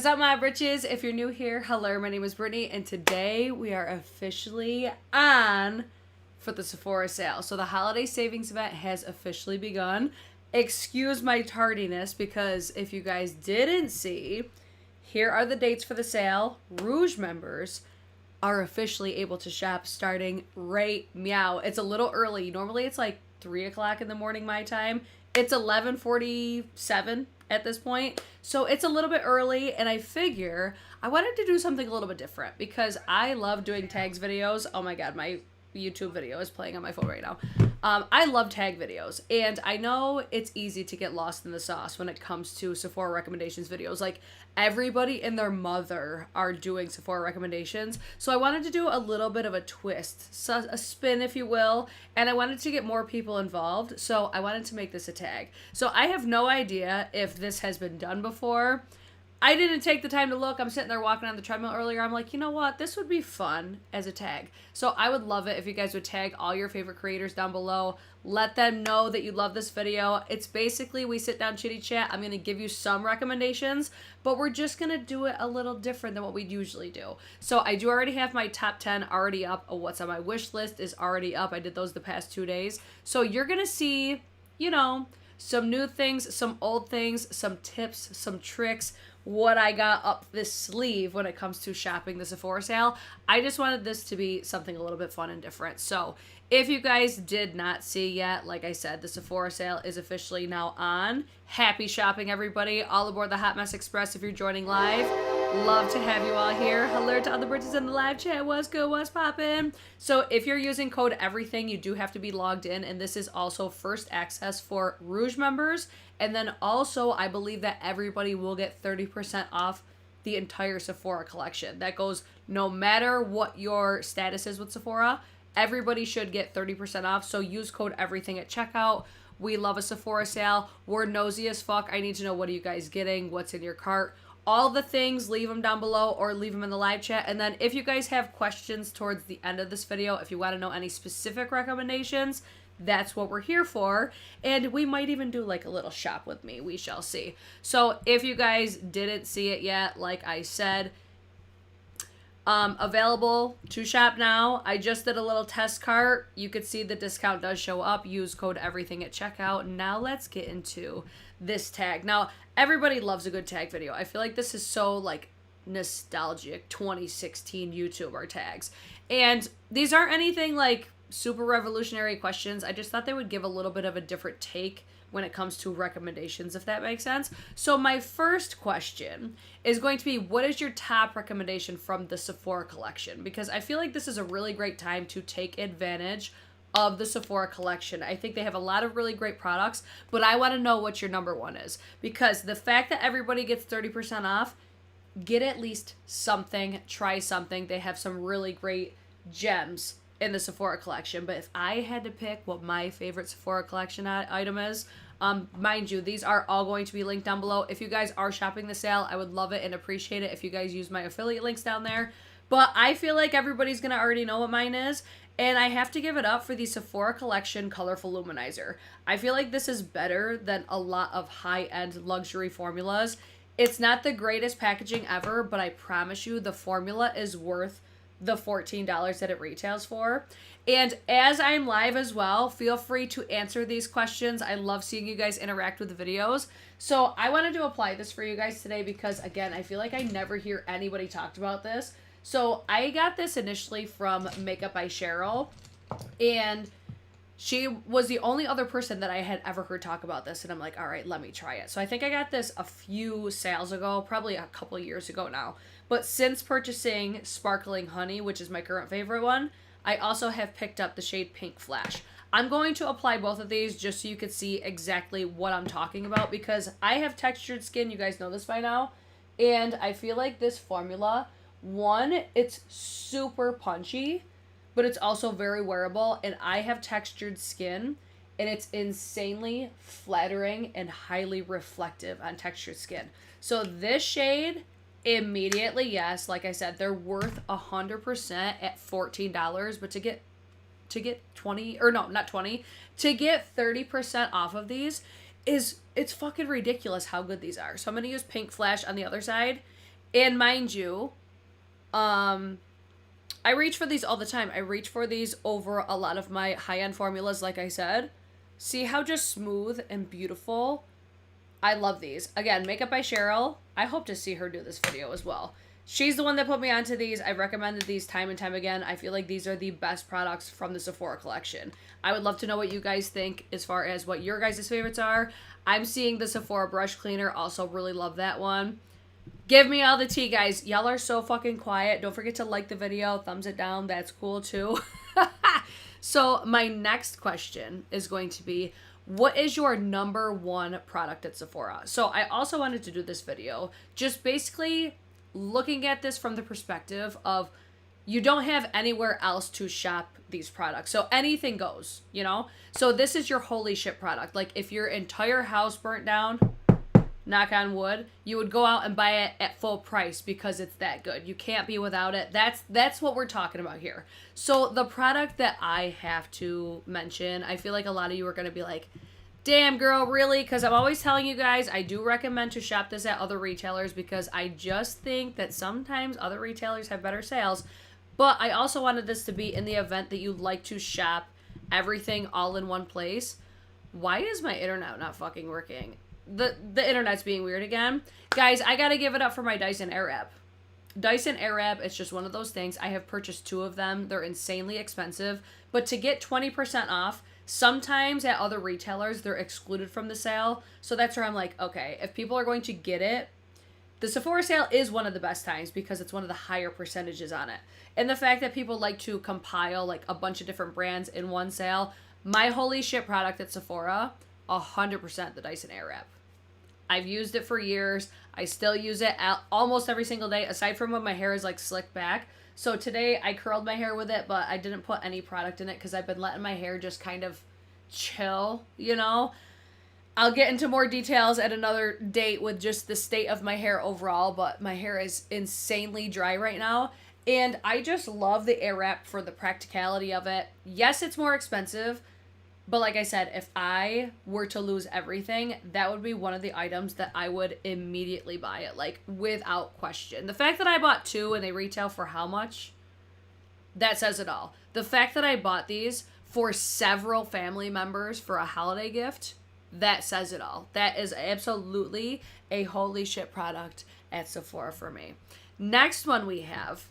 up, my britches? If you're new here, hello, my name is Brittany, and today we are officially on for the Sephora sale. So the Holiday Savings Event has officially begun. Excuse my tardiness, because if you guys didn't see, here are the dates for the sale. Rouge members are officially able to shop starting right meow. It's a little early. Normally it's like 3 o'clock in the morning my time. It's 11:47 at this point. So it's a little bit early, and I figure I wanted to do something a little bit different because I love doing tags videos. Oh my god, my YouTube video is playing on my phone right now. I love tag videos, and I know it's easy to get lost in the sauce when it comes to Sephora recommendations videos. Like, everybody and their mother are doing Sephora recommendations, so I wanted to do a little bit of a twist, so a spin, if you will, and I wanted to get more people involved, so I wanted to make this a tag. So I have no idea if this has been done before. I didn't take the time to look. I'm sitting there walking on the treadmill earlier. I'm like, you know what? This would be fun as a tag. So I would love it if you guys would tag all your favorite creators down below. Let them know that you love this video. It's basically we sit down, chitty chat. I'm going to give you some recommendations, but we're just going to do it a little different than what we usually do. So I do already have my top 10 already up. What's on my wish list is already up. I did those the past 2 days. So you're going to see, you know, some new things, some old things, some tips, some tricks, what I got up this sleeve when it comes to shopping the Sephora sale. I just wanted this to be something a little bit fun and different. So if you guys did not see yet, like I said, the Sephora sale is officially now on. Happy shopping, everybody. All aboard the Hot Mess Express if you're joining live. Love to have you all here. Hello to all the britches in the live chat. What's good? What's poppin'? So if you're using code EVERYTHING, you do have to be logged in, and this is also first access for Rouge members. And then also, I believe that everybody will get 30% off the entire Sephora collection. That goes no matter what your status is with Sephora. Everybody should get 30% off. So use code EVERYTHING at checkout. We love a Sephora sale. We're nosy as fuck. I need to know, what are you guys getting? What's in your cart? All the things, leave them down below or leave them in the live chat. And then if you guys have questions towards the end of this video, if you want to know any specific recommendations, that's what we're here for. And we might even do like a little shop with me. We shall see. So if you guys didn't see it yet, like I said, available to shop now. I just did a little test cart. You could see the discount does show up. Use code EVERYTHING at checkout. Now let's get into this tag. Now, everybody loves a good tag video. I feel like this is so like nostalgic 2016 YouTuber tags. And these aren't anything like super revolutionary questions. I just thought they would give a little bit of a different take when it comes to recommendations, if that makes sense. So my first question is going to be, what is your top recommendation from the Sephora collection? Because I feel like this is a really great time to take advantage of the Sephora collection. I think they have a lot of really great products, but I want to know what your number one is, because the fact that everybody gets 30% off, get at least something, try something. They have some really great gems in the Sephora collection. But if I had to pick what my favorite Sephora collection item is, mind you, these are all going to be linked down below. If you guys are shopping the sale, I would love it and appreciate it if you guys use my affiliate links down there. But I feel like everybody's gonna already know what mine is, and I have to give it up for the Sephora Collection Colorful Luminizer. I feel like this is better than a lot of high-end luxury formulas. It's not the greatest packaging ever, but I promise you the formula is worth the $14 that it retails for. And as I'm live as well, feel free to answer these questions. I love seeing you guys interact with the videos. So I wanted to apply this for you guys today because, again, I feel like I never hear anybody talk about this. So I got this initially from Makeup by Cheryl, and she was the only other person that I had ever heard talk about this, and I'm like, all right, let me try it. So I think I got this a few sales ago, probably a couple years ago now. But since purchasing Sparkling Honey, which is my current favorite one, I also have picked up the shade Pink Flash. I'm going to apply both of these just so you can see exactly what I'm talking about, because I have textured skin, you guys know this by now, and I feel like this formula, one, it's super punchy, but it's also very wearable, and I have textured skin, and it's insanely flattering and highly reflective on textured skin. So this shade, immediately, yes, like I said, they're worth 100% at $14, but to get 20, or no, not 20, to get 30% off of these it's fucking ridiculous how good these are. So I'm going to use Pink Flash on the other side, And mind you, I reach for these all the time. I reach for these over a lot of my high-end formulas, like I said. See how just smooth and beautiful? I love these. Again, Makeup by Cheryl. I hope to see her do this video as well. She's the one that put me onto these. I've recommended these time and time again. I feel like these are the best products from the Sephora collection. I would love to know what you guys think as far as what your guys' favorites are. I'm seeing the Sephora brush cleaner. Also really love that one. Give me all the tea, guys. Y'all are so fucking quiet. Don't forget to like the video. Thumbs it down. That's cool, too. So my next question is going to be, what is your number one product at Sephora? So I also wanted to do this video just basically looking at this from the perspective of you don't have anywhere else to shop these products. So anything goes, you know? So this is your holy shit product. Like if your entire house burnt down, knock on wood, you would go out and buy it at full price because it's that good. You can't be without it. That's what we're talking about here. So the product that I have to mention, I feel like a lot of you are going to be like, damn girl, really? Because I'm always telling you guys, I do recommend to shop this at other retailers because I just think that sometimes other retailers have better sales. But I also wanted this to be in the event that you like to shop everything all in one place. Why is my internet not fucking working? The internet's being weird again. Guys, I gotta give it up for my Dyson Airwrap. Dyson Airwrap, it's just one of those things. I have purchased 2 of them. They're insanely expensive. But to get 20% off, sometimes at other retailers, they're excluded from the sale. So that's where I'm like, okay, if people are going to get it, the Sephora sale is one of the best times because it's one of the higher percentages on it. And the fact that people like to compile like a bunch of different brands in one sale, my holy shit product at Sephora, 100% the Dyson Airwrap. I've used it for years. I still use it almost every single day, aside from when my hair is like slicked back. So today I curled my hair with it, but I didn't put any product in it because I've been letting my hair just kind of chill, you know? I'll get into more details at another date with just the state of my hair overall, but my hair is insanely dry right now. And I just love the Airwrap for the practicality of it. Yes, it's more expensive. But like I said, if I were to lose everything, that would be one of the items that I would immediately buy it, like without question. The fact that I bought 2 and they retail for how much? That says it all. The fact that I bought these for several family members for a holiday gift, that says it all. That is absolutely a holy shit product at Sephora for me. Next one we have.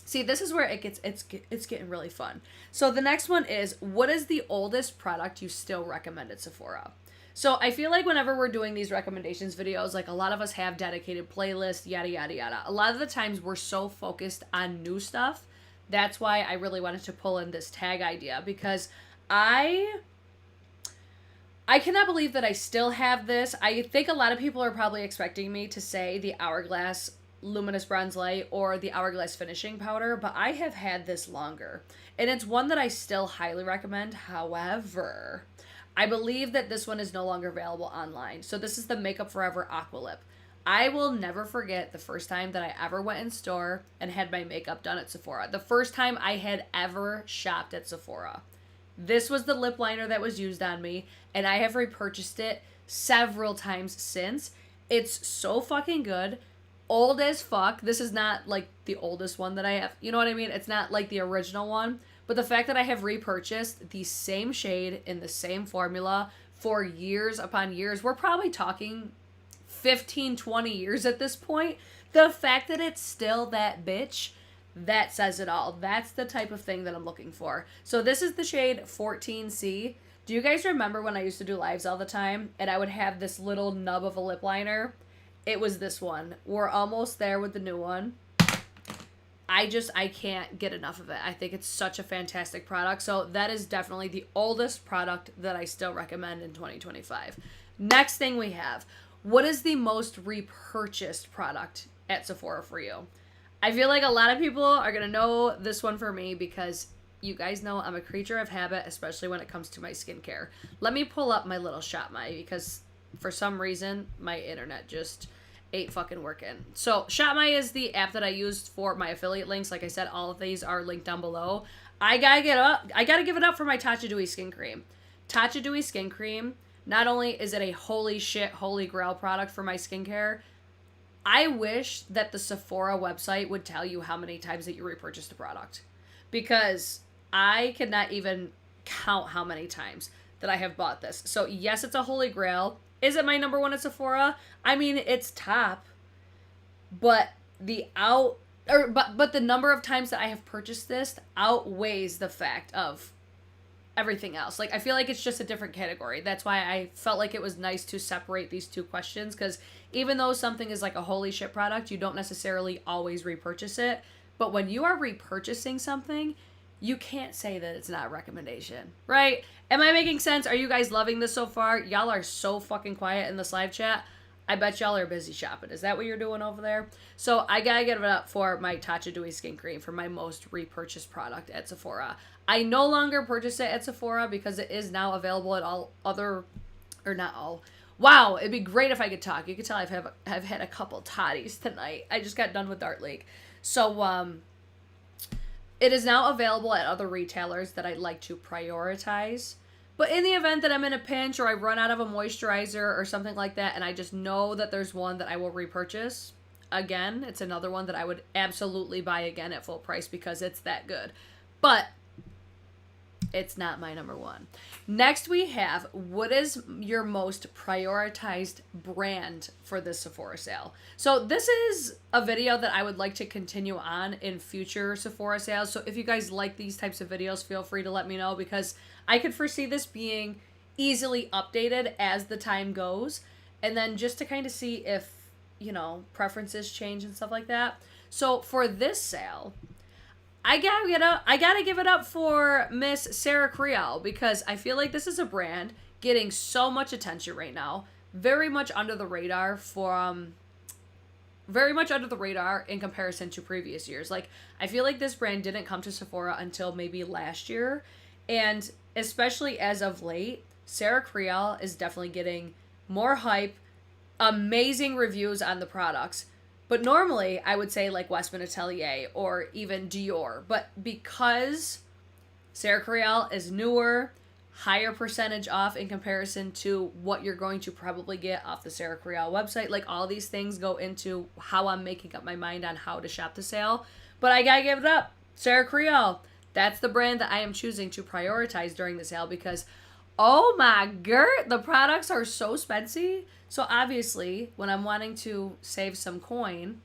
See, this is where it's getting really fun. So the next one is, what is the oldest product you still recommend at Sephora? So I feel like whenever we're doing these recommendations videos, like a lot of us have dedicated playlists, yada, yada, yada. A lot of the times we're so focused on new stuff. That's why I really wanted to pull in this tag idea because I cannot believe that I still have this. I think a lot of people are probably expecting me to say the Hourglass Luminous Bronze Light or the Hourglass Finishing Powder, but I have had this longer. And it's one that I still highly recommend. However, I believe that this one is no longer available online. So this is the Makeup Forever Aqua Lip. I will never forget the first time that I ever went in store and had my makeup done at Sephora. The first time I had ever shopped at Sephora. This was the lip liner that was used on me, and I have repurchased it several times since. It's so fucking good. Old as fuck. This is not like the oldest one that I have. You know what I mean? It's not like the original one. But the fact that I have repurchased the same shade in the same formula for years upon years, we're probably talking 15, 20 years at this point. The fact that it's still that bitch, that says it all. That's the type of thing that I'm looking for. So this is the shade 14C. Do you guys remember when I used to do lives all the time and I would have this little nub of a lip liner? It was this one. We're almost there with the new one. I can't get enough of it. I think it's such a fantastic product. So that is definitely the oldest product that I still recommend in 2025. Next thing we have, what is the most repurchased product at Sephora for you? I feel like a lot of people are going to know this one for me because you guys know I'm a creature of habit, especially when it comes to my skincare. Let me pull up my little Shop My because for some reason my internet just ain't fucking working. So Shop My is the app that I used for my affiliate links. Like I said, all of these are linked down below. I gotta give it up for my Tatcha Dewy Skin Cream. Tatcha Dewy Skin Cream, not only is it a holy shit, holy grail product for my skincare, I wish that the Sephora website would tell you how many times that you repurchased the product, because I cannot even count how many times that I have bought this. So yes, it's a holy grail. Is it my number one at Sephora? I mean, it's top, but but the number of times that I have purchased this outweighs the fact of everything else. Like, I feel like it's just a different category. That's why I felt like it was nice to separate these two questions, because even though something is like a holy shit product, you don't necessarily always repurchase it. But when you are repurchasing something, you can't say that it's not a recommendation, right? Am I making sense? Are you guys loving this so far? Y'all are so fucking quiet in this live chat. I bet y'all are busy shopping. Is that what you're doing over there? So I gotta give it up for my Tatcha Dewy Skin Cream for my most repurchased product at Sephora. I no longer purchase it at Sephora because it is now available at all other, or not all. Wow, it'd be great if I could talk. You could tell I've had a couple toddies tonight. I just got done with Dart League. So it is now available at other retailers that I'd like to prioritize. But in the event that I'm in a pinch or I run out of a moisturizer or something like that, and I just know that there's one that I will repurchase, again, it's another one that I would absolutely buy again at full price because it's that good. But it's not my number one. Next we have, what is your most prioritized brand for this Sephora sale? So this is a video that I would like to continue on in future Sephora sales. So if you guys like these types of videos, feel free to let me know, because I could foresee this being easily updated as the time goes. And then just to kind of see if, you know, preferences change and stuff like that. So for this sale, I gotta give it up for Miss Sarah Creole, because I feel like this is a brand getting so much attention right now. Very much under the radar in comparison to previous years. Like, I feel like this brand didn't come to Sephora until maybe last year. And especially as of late, Sarah Creole is definitely getting more hype, amazing reviews on the products. But normally, I would say like Westman Atelier or even Dior. But because Sarah Creole is newer, higher percentage off in comparison to what you're going to probably get off the Sarah Creole website, like all these things go into how I'm making up my mind on how to shop the sale. But I gotta give it up. Sarah Creole. That's the brand that I am choosing to prioritize during the sale, because oh my god, the products are so spency. So obviously, when I'm wanting to save some coin,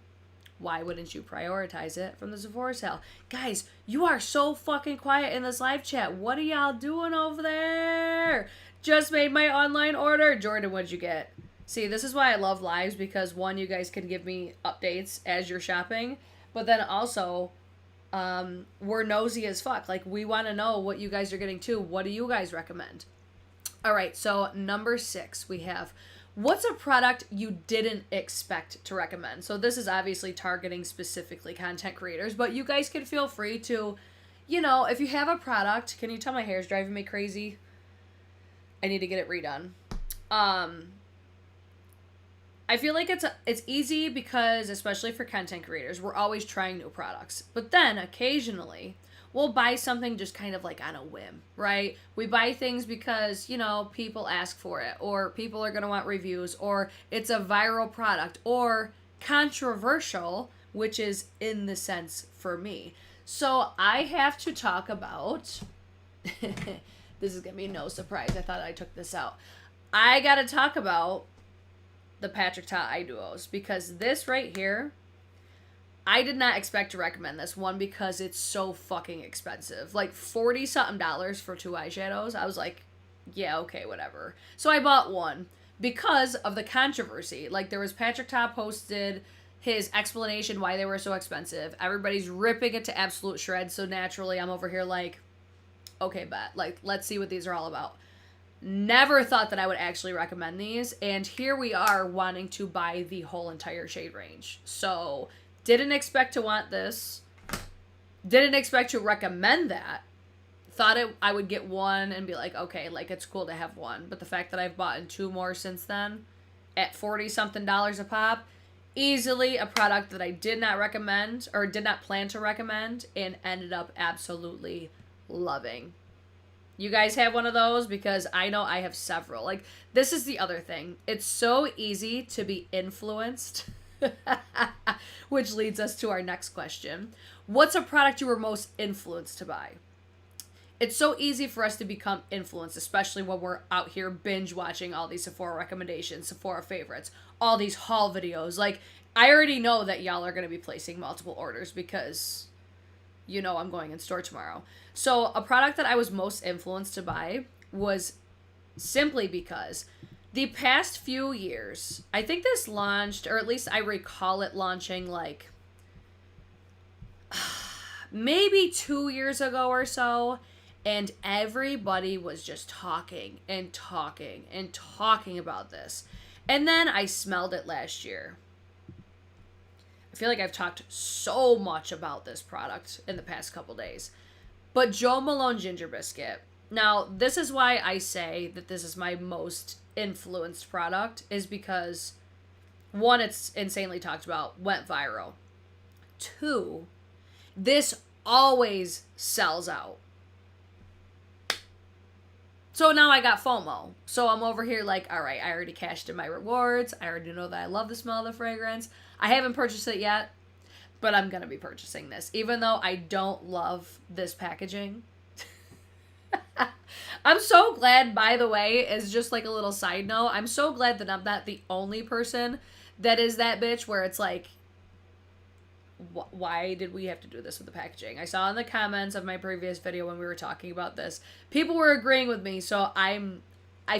why wouldn't you prioritize it from the Sephora sale? Guys, you are so fucking quiet in this live chat. What are y'all doing over there? Just made my online order. Jordan, what'd you get? See, this is why I love lives, because one, you guys can give me updates as you're shopping, but then also, we're nosy as fuck. Like, we want to know what you guys are getting too. What do you guys recommend? All right, so number 6, we have, what's a product you didn't expect to recommend? So this is obviously targeting specifically content creators, but you guys can feel free to, you know, if you have a product, can you tell my hair's driving me crazy? I need to get it redone. I feel like it's easy because, especially for content creators, we're always trying new products. But then occasionally we'll buy something just kind of like on a whim, right? We buy things because, you know, people ask for it, or people are going to want reviews, or it's a viral product, or controversial, which is in the sense for me. So I have to talk about, this is going to be no surprise. I thought I took this out. I got to talk about the Patrick Ta Eye Duos, because this right here, I did not expect to recommend this one because it's so fucking expensive. Like $40-something for 2 eyeshadows. I was like, yeah, okay, whatever. So I bought one because of the controversy. Like, there was Patrick Ta posted his explanation why they were so expensive. Everybody's ripping it to absolute shreds. So naturally, I'm over here like, okay, bet. Like, let's see what these are all about. Never thought that I would actually recommend these. And here we are wanting to buy the whole entire shade range. So didn't expect to want this. Didn't expect to recommend that. Thought I would get one and be like, okay, like, it's cool to have one. But the fact that I've bought 2 more since then at $40-something a pop, easily a product that I did not recommend or did not plan to recommend and ended up absolutely loving. You guys have one of those? Because I know I have several. Like, this is the other thing. It's so easy to be influenced Which leads us to our next question. What's a product you were most influenced to buy? It's so easy for us to become influenced, especially when we're out here binge watching all these Sephora recommendations, Sephora favorites, all these haul videos. Like, I already know that y'all are going to be placing multiple orders because you know I'm going in store tomorrow. So a product that I was most influenced to buy was simply because the past few years, I think this launched, or at least I recall it launching like maybe 2 years ago or so. And everybody was just talking and talking and talking about this. And then I smelled it last year. I feel like I've talked so much about this product in the past couple days. But Jo Malone Ginger Biscuit. Now, this is why I say that this is my most influenced product, is because, one, it's insanely talked about, went viral. Two, this always sells out. So now I got FOMO. So I'm over here like, all right, I already cashed in my rewards. I already know that I love the smell of the fragrance. I haven't purchased it yet, but I'm going to be purchasing this. Even though I don't love this packaging. I'm so glad, by the way, is just like a little side note, I'm so glad that I'm not the only person that is that bitch where it's like, why did we have to do this with the packaging? I saw in the comments of my previous video when we were talking about this, people were agreeing with me, so I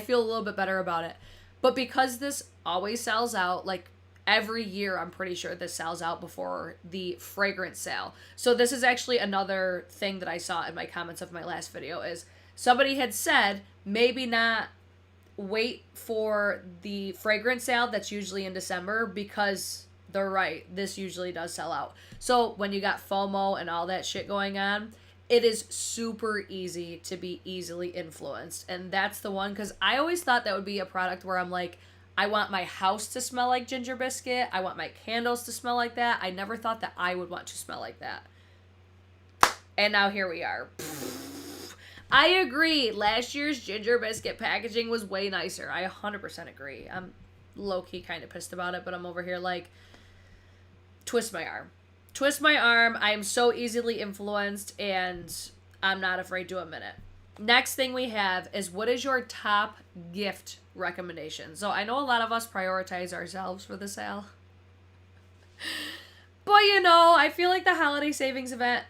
feel a little bit better about it. But because this always sells out, like every year I'm pretty sure this sells out before the fragrance sale. So this is actually another thing that I saw in my comments of my last video, is somebody had said maybe not wait for the fragrance sale that's usually in December, because they're right, this usually does sell out. So when you got FOMO and all that shit going on, it is super easy to be easily influenced. And that's the one, because I always thought that would be a product where I'm like, I want my house to smell like ginger biscuit. I want my candles to smell like that. I never thought that I would want to smell like that. And now here we are. I agree. Last year's ginger biscuit packaging was way nicer. I 100% agree. I'm low-key kind of pissed about it, but I'm over here like, twist my arm. Twist my arm. I am so easily influenced, and I'm not afraid to admit it. Next thing we have is, what is your top gift recommendation? So I know a lot of us prioritize ourselves for the sale. But you know, I feel like the holiday savings event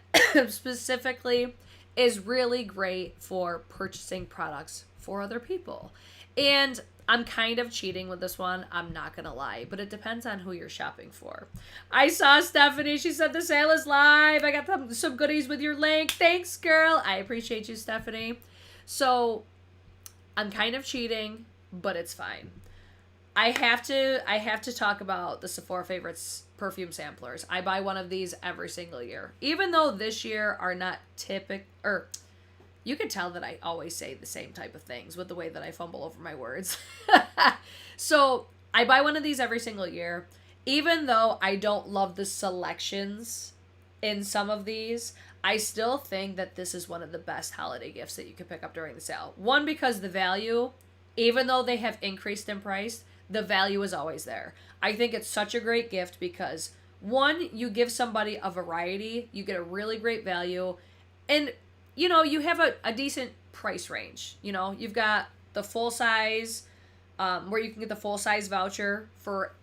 specifically is really great for purchasing products for other people. And I'm kind of cheating with this one, I'm not gonna lie, but it depends on who you're shopping for. I saw Stephanie, she said the sale is live. I got some goodies with your link. Thanks, girl. I appreciate you, Stephanie. So I'm kind of cheating, but it's fine. I have to talk about the Sephora Favorites perfume samplers. I buy one of these every single year. Even though this year are not typical, or you can tell that I always say the same type of things with the way that I fumble over my words. So I buy one of these every single year. Even though I don't love the selections in some of these, I still think that this is one of the best holiday gifts that you can pick up during the sale. One, because the value, even though they have increased in price, the value is always there. I think it's such a great gift because, one, you give somebody a variety, you get a really great value, and you know, you have a decent price range. You know, you've got the full size, where you can get the full size voucher for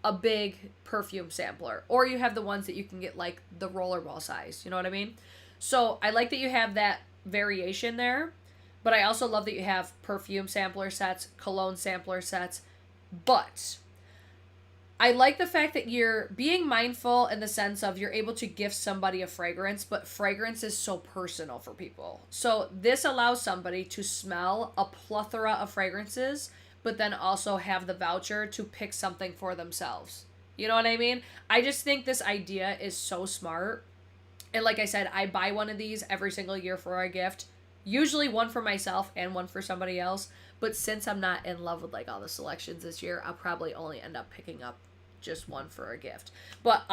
a big perfume sampler. Or you have the ones that you can get like the rollerball size. You know what I mean? So I like that you have that variation there. But I also love that you have perfume sampler sets, cologne sampler sets. But I like the fact that you're being mindful in the sense of you're able to gift somebody a fragrance, but fragrance is so personal for people. So this allows somebody to smell a plethora of fragrances, but then also have the voucher to pick something for themselves. You know what I mean? I just think this idea is so smart. And like I said, I buy one of these every single year for a gift. Usually one for myself and one for somebody else. But since I'm not in love with like all the selections this year, I'll probably only end up picking up just one for a gift. But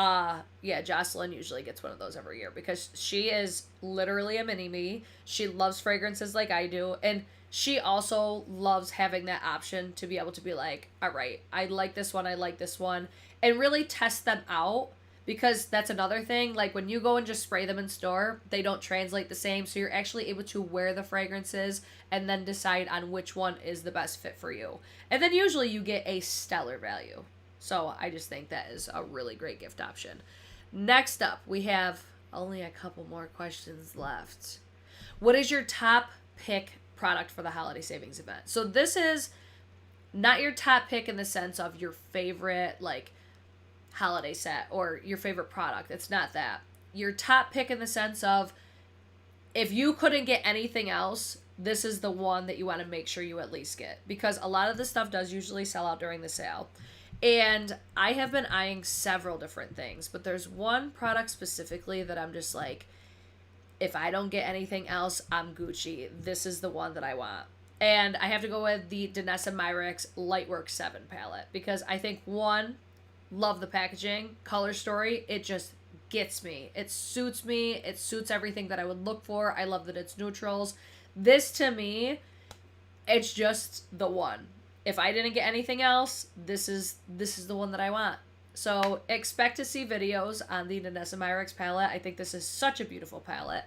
yeah, Jocelyn usually gets one of those every year because she is literally a mini me. She loves fragrances like I do, and she also loves having that option to be able to be like, all right, I like this one, and really test them out, because that's another thing. Like when you go and just spray them in store, they don't translate the same, so you're actually able to wear the fragrances and then decide on which one is the best fit for you. And then usually you get a stellar value. So I just think that is a really great gift option. Next up, we have only a couple more questions left. What is your top pick product for the holiday savings event? So this is not your top pick in the sense of your favorite like holiday set or your favorite product. It's not that. Your top pick in the sense of if you couldn't get anything else, this is the one that you want to make sure you at least get, because a lot of the stuff does usually sell out during the sale. And I have been eyeing several different things, but there's one product specifically that I'm just like, if I don't get anything else, I'm Gucci. This is the one that I want. And I have to go with the Danessa Myricks Lightwork 7 palette, because I think, one, love the packaging, color story, it just gets me. It suits me. It suits everything that I would look for. I love that it's neutrals. This, to me, it's just the one. If I didn't get anything else, this is the one that I want. So expect to see videos on the Danessa Myricks palette. I think this is such a beautiful palette.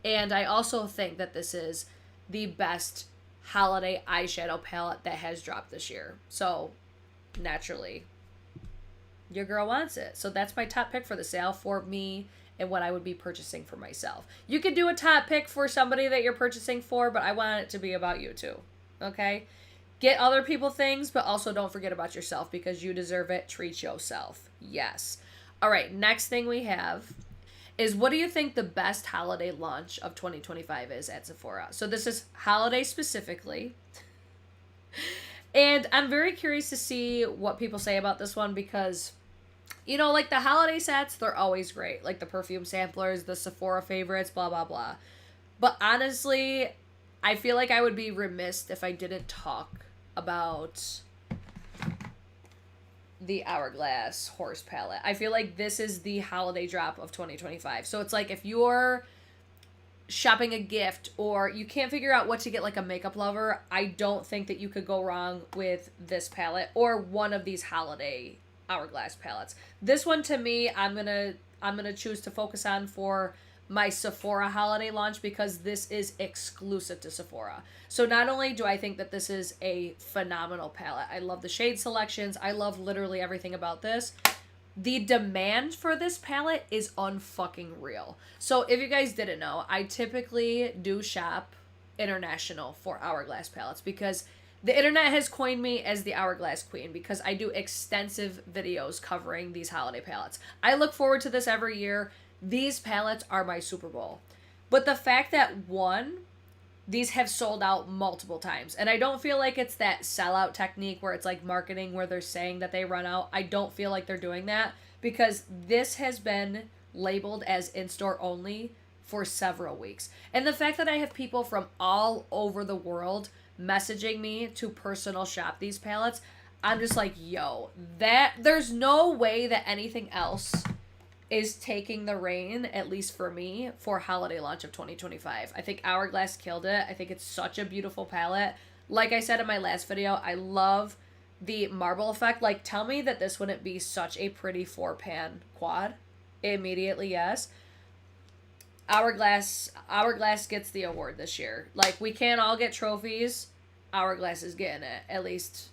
And I also think that this is the best holiday eyeshadow palette that has dropped this year. So naturally, your girl wants it. So that's my top pick for the sale for me and what I would be purchasing for myself. You could do a top pick for somebody that you're purchasing for, but I want it to be about you too. Okay? Get other people things, but also don't forget about yourself, because you deserve it. Treat yourself. Yes. All right, next thing we have is, what do you think the best holiday launch of 2025 is at Sephora? So this is holiday specifically. And I'm very curious to see what people say about this one, because, you know, like the holiday sets, they're always great. Like the perfume samplers, the Sephora favorites, blah, blah, blah. But honestly, I feel like I would be remiss if I didn't talk about the Hourglass Horse palette. I feel like this is the holiday drop of 2025. So it's like if you're shopping a gift or you can't figure out what to get like a makeup lover, I don't think that you could go wrong with this palette or one of these holiday Hourglass palettes. This one, to me, I'm gonna choose to focus on for my Sephora holiday launch, because this is exclusive to Sephora. So not only do I think that this is a phenomenal palette, I love the shade selections, I love literally everything about this. The demand for this palette is unfucking real. So if you guys didn't know, I typically do shop international for Hourglass palettes, because the internet has coined me as the Hourglass Queen, because I do extensive videos covering these holiday palettes. I look forward to this every year. These palettes are my Super Bowl. But the fact that, one, these have sold out multiple times, and I don't feel like it's that sellout technique where it's like marketing where they're saying that they run out. I don't feel like they're doing that, because this has been labeled as in-store only for several weeks. And the fact that I have people from all over the world messaging me to personal shop these palettes, I'm just like, yo, that there's no way that anything else is taking the reign, at least for me, for holiday launch of 2025. I think Hourglass killed it. I think it's such a beautiful palette. Like I said in my last video, I love the marble effect. Like, tell me that this wouldn't be such a pretty 4-pan quad. Immediately, yes. Hourglass gets the award this year. Like, we can't all get trophies. Hourglass is getting it. At least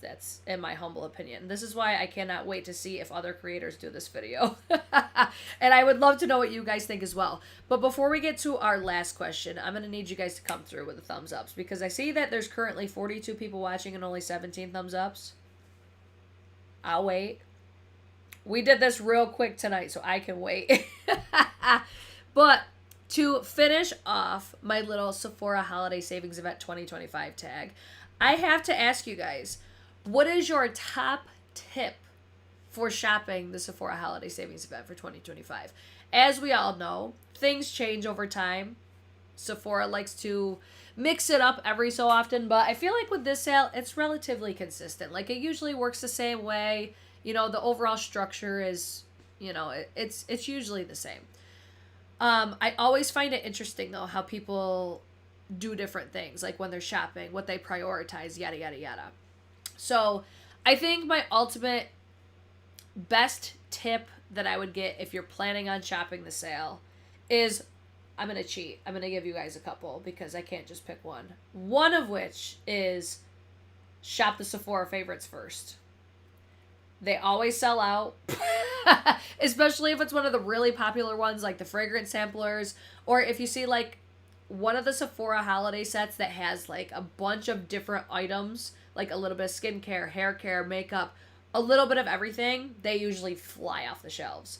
that's in my humble opinion. This is why I cannot wait to see if other creators do this video. And I would love to know what you guys think as well. But before we get to our last question, I'm going to need you guys to come through with the thumbs ups, because I see that there's currently 42 people watching and only 17 thumbs ups. I'll wait. We did this real quick tonight, so I can wait. But to finish off my little Sephora Holiday Savings Event 2025 tag, I have to ask you guys, what is your top tip for shopping the Sephora Holiday Savings Event for 2025? As we all know, things change over time. Sephora likes to mix it up every so often, but I feel like with this sale, it's relatively consistent. Like, it usually works the same way. You know, the overall structure is, you know, it's usually the same. I always find it interesting though how people do different things, like when they're shopping, what they prioritize, yada yada yada. So I think my ultimate best tip that I would get if you're planning on shopping the sale is, I'm going to cheat. I'm going to give you guys a couple because I can't just pick one. One of which is shop the Sephora favorites first. They always sell out, especially if it's one of the really popular ones like the fragrance samplers, or if you see like one of the Sephora holiday sets that has like a bunch of different items, like a little bit of skincare, hair care, makeup, a little bit of everything, they usually fly off the shelves.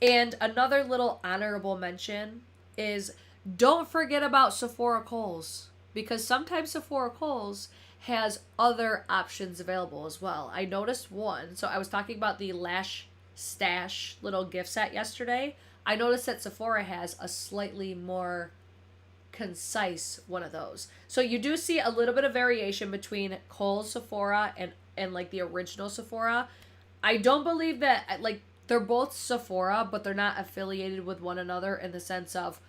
And another little honorable mention is don't forget about Sephora Kohl's, because sometimes Sephora Kohl's has other options available as well. I noticed one. So I was talking about the Lash Stash little gift set yesterday. I noticed that Sephora has a slightly more concise one of those. So you do see a little bit of variation between Kohl's Sephora and like the original Sephora. I don't believe that, like, they're both Sephora, but they're not affiliated with one another in the sense of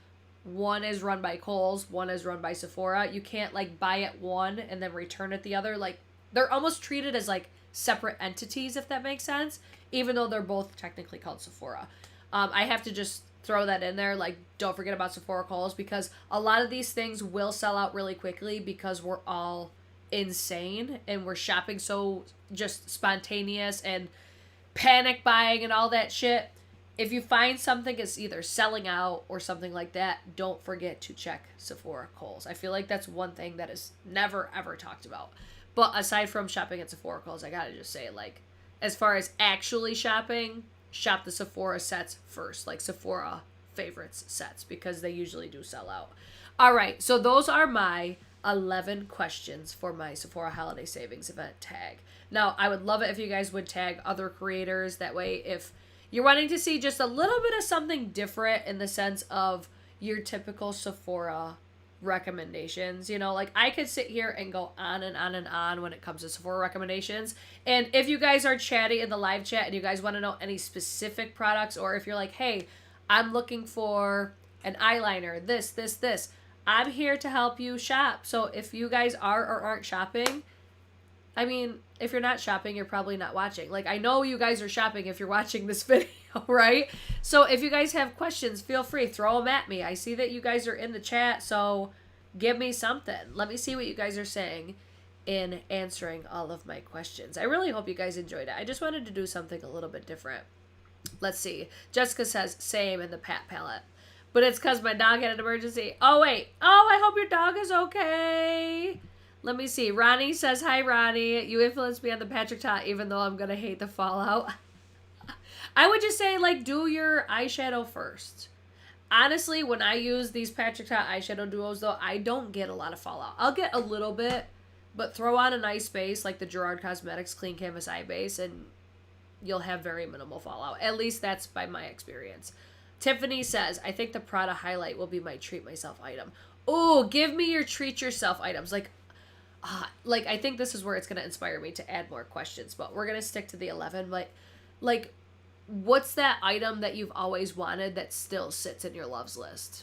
one is run by Kohl's, one is run by Sephora. You can't like buy at one and then return at the other. Like, they're almost treated as like separate entities, if that makes sense, even though they're both technically called Sephora. I have to just throw that in there. Like, don't forget about Sephora Kohl's, because a lot of these things will sell out really quickly because we're all insane and we're shopping so just spontaneous and panic buying and all that shit. If you find something is either selling out or something like that, don't forget to check Sephora Kohl's. I feel like that's one thing that is never ever talked about. But aside from shopping at Sephora Kohl's, I gotta just say, like, as far as actually shopping, shop the Sephora sets first, like Sephora favorites sets, because they usually do sell out. All right, so those are my 11 questions for my Sephora Holiday Savings Event tag. Now, I would love it if you guys would tag other creators. That way, if you're wanting to see just a little bit of something different in the sense of your typical Sephora recommendations, you know, like I could sit here and go on and on and on when it comes to Sephora recommendations. And if you guys are chatty in the live chat and you guys want to know any specific products, or if you're like, hey, I'm looking for an eyeliner, this, I'm here to help you shop. So if you guys are or aren't shopping, I mean, if you're not shopping, you're probably not watching. Like, I know you guys are shopping if you're watching this video, right? So if you guys have questions, feel free, throw them at me. I see that you guys are in the chat, so give me something. Let me see what you guys are saying in answering all of my questions. I really hope you guys enjoyed it. I just wanted to do something a little bit different. Let's see. Jessica says, same in the Pat palette. But it's because my dog had an emergency. Oh, wait. Oh, I hope your dog is okay. Let me see. Ronnie says, hi, Ronnie. You influenced me on the Patrick Ta, even though I'm going to hate the fallout. I would just say, like, do your eyeshadow first. Honestly, when I use these Patrick Ta eyeshadow duos, though, I don't get a lot of fallout. I'll get a little bit, but throw on a nice base, like the Gerard Cosmetics Clean Canvas Eye Base, and you'll have very minimal fallout. At least that's by my experience. Tiffany says, I think the Prada highlight will be my treat myself item. Ooh, give me your treat yourself items. Like, I think this is where it's going to inspire me to add more questions, but we're going to stick to the 11. But, like, what's that item that you've always wanted that still sits in your loves list?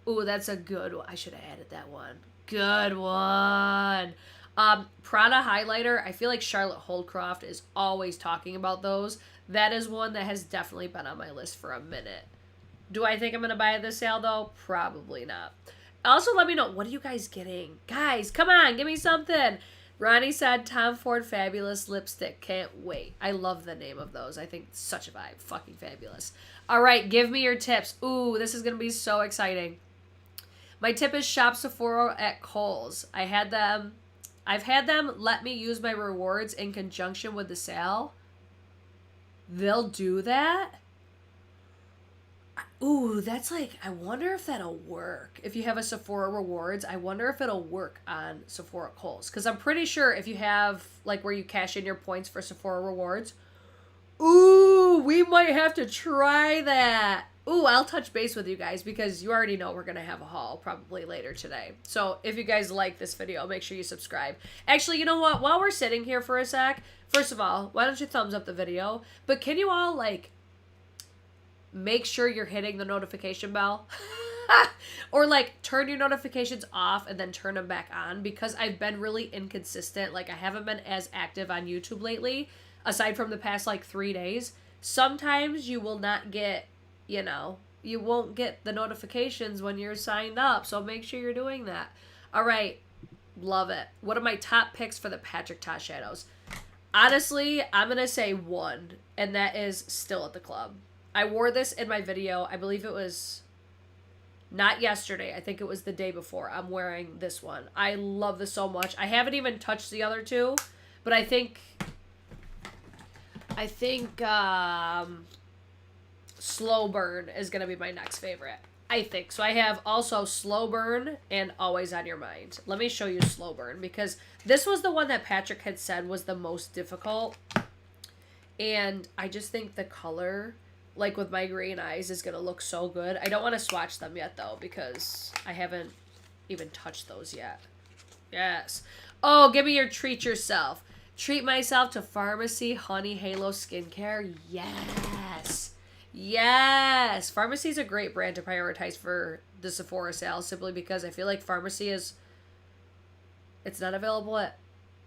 Ooh, that's a good one. I should have added that one. Good one. Prada highlighter. I feel like Charlotte Holdcroft is always talking about those. That is one that has definitely been on my list for a minute. Do I think I'm going to buy it this sale, though? Probably not. Also, let me know, what are you guys getting? Guys, come on, give me something. Ronnie said Tom Ford Fabulous Lipstick. Can't wait. I love the name of those. I think it's such a vibe. Fucking fabulous. All right, give me your tips. Ooh, this is going to be so exciting. My tip is shop Sephora at Kohl's. I've had them let me use my rewards in conjunction with the sale. They'll do that? Ooh, that's like, I wonder if that'll work. If you have a Sephora Rewards, I wonder if it'll work on Sephora Kohl's. Because I'm pretty sure if you have, like, where you cash in your points for Sephora Rewards, ooh, Ooh, we might have to try that. Ooh, I'll touch base with you guys because you already know we're going to have a haul probably later today. So if you guys like this video, make sure you subscribe. Actually, you know what? While we're sitting here for a sec, first of all, why don't you thumbs up the video? But can you all, like, make sure you're hitting the notification bell? Or, like, turn your notifications off and then turn them back on, because I've been really inconsistent. Like, I haven't been as active on YouTube lately, aside from the past, like, 3 days. Sometimes you will not get, you know, you won't get the notifications when you're signed up, so make sure you're doing that. All right, love it. What are my top picks for the Patrick Ta shadows? Honestly, I'm going to say one, and that is Still at the Club. I wore this in my video. I believe it was not yesterday. I think it was the day before. I'm wearing this one. I love this so much. I haven't even touched the other two, but I think Slow Burn is going to be my next favorite. I think. So I have also Slow Burn and Always on Your Mind. Let me show you Slow Burn, because this was the one that Patrick had said was the most difficult. And I just think the color, like with my green eyes, is going to look so good. I don't want to swatch them yet, though, because I haven't even touched those yet. Yes. Oh, give me your treat yourself. Treat myself to Pharmacy Honey Halo Skincare. Yes. Yes. Pharmacy is a great brand to prioritize for the Sephora sale, simply because I feel like Pharmacy is, it's not available at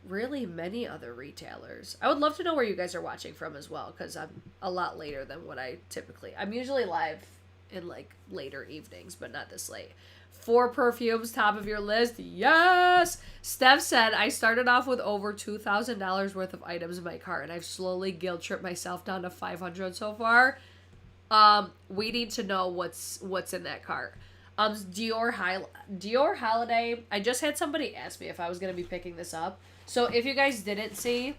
really many other retailers. I would love to know where you guys are watching from as well, because I'm a lot later than what I'm usually live in, like, later evenings, but not this late. 4 perfumes, top of your list. Yes! Steph said, I started off with over $2,000 worth of items in my cart, and I've slowly guilt-tripped myself down to $500 so far. We need to know what's in that cart. Dior Holiday. I just had somebody ask me if I was going to be picking this up. So if you guys didn't see,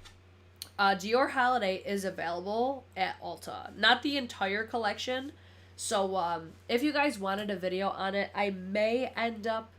Dior Holiday is available at Ulta. Not the entire collection. So if you guys wanted a video on it, I may end up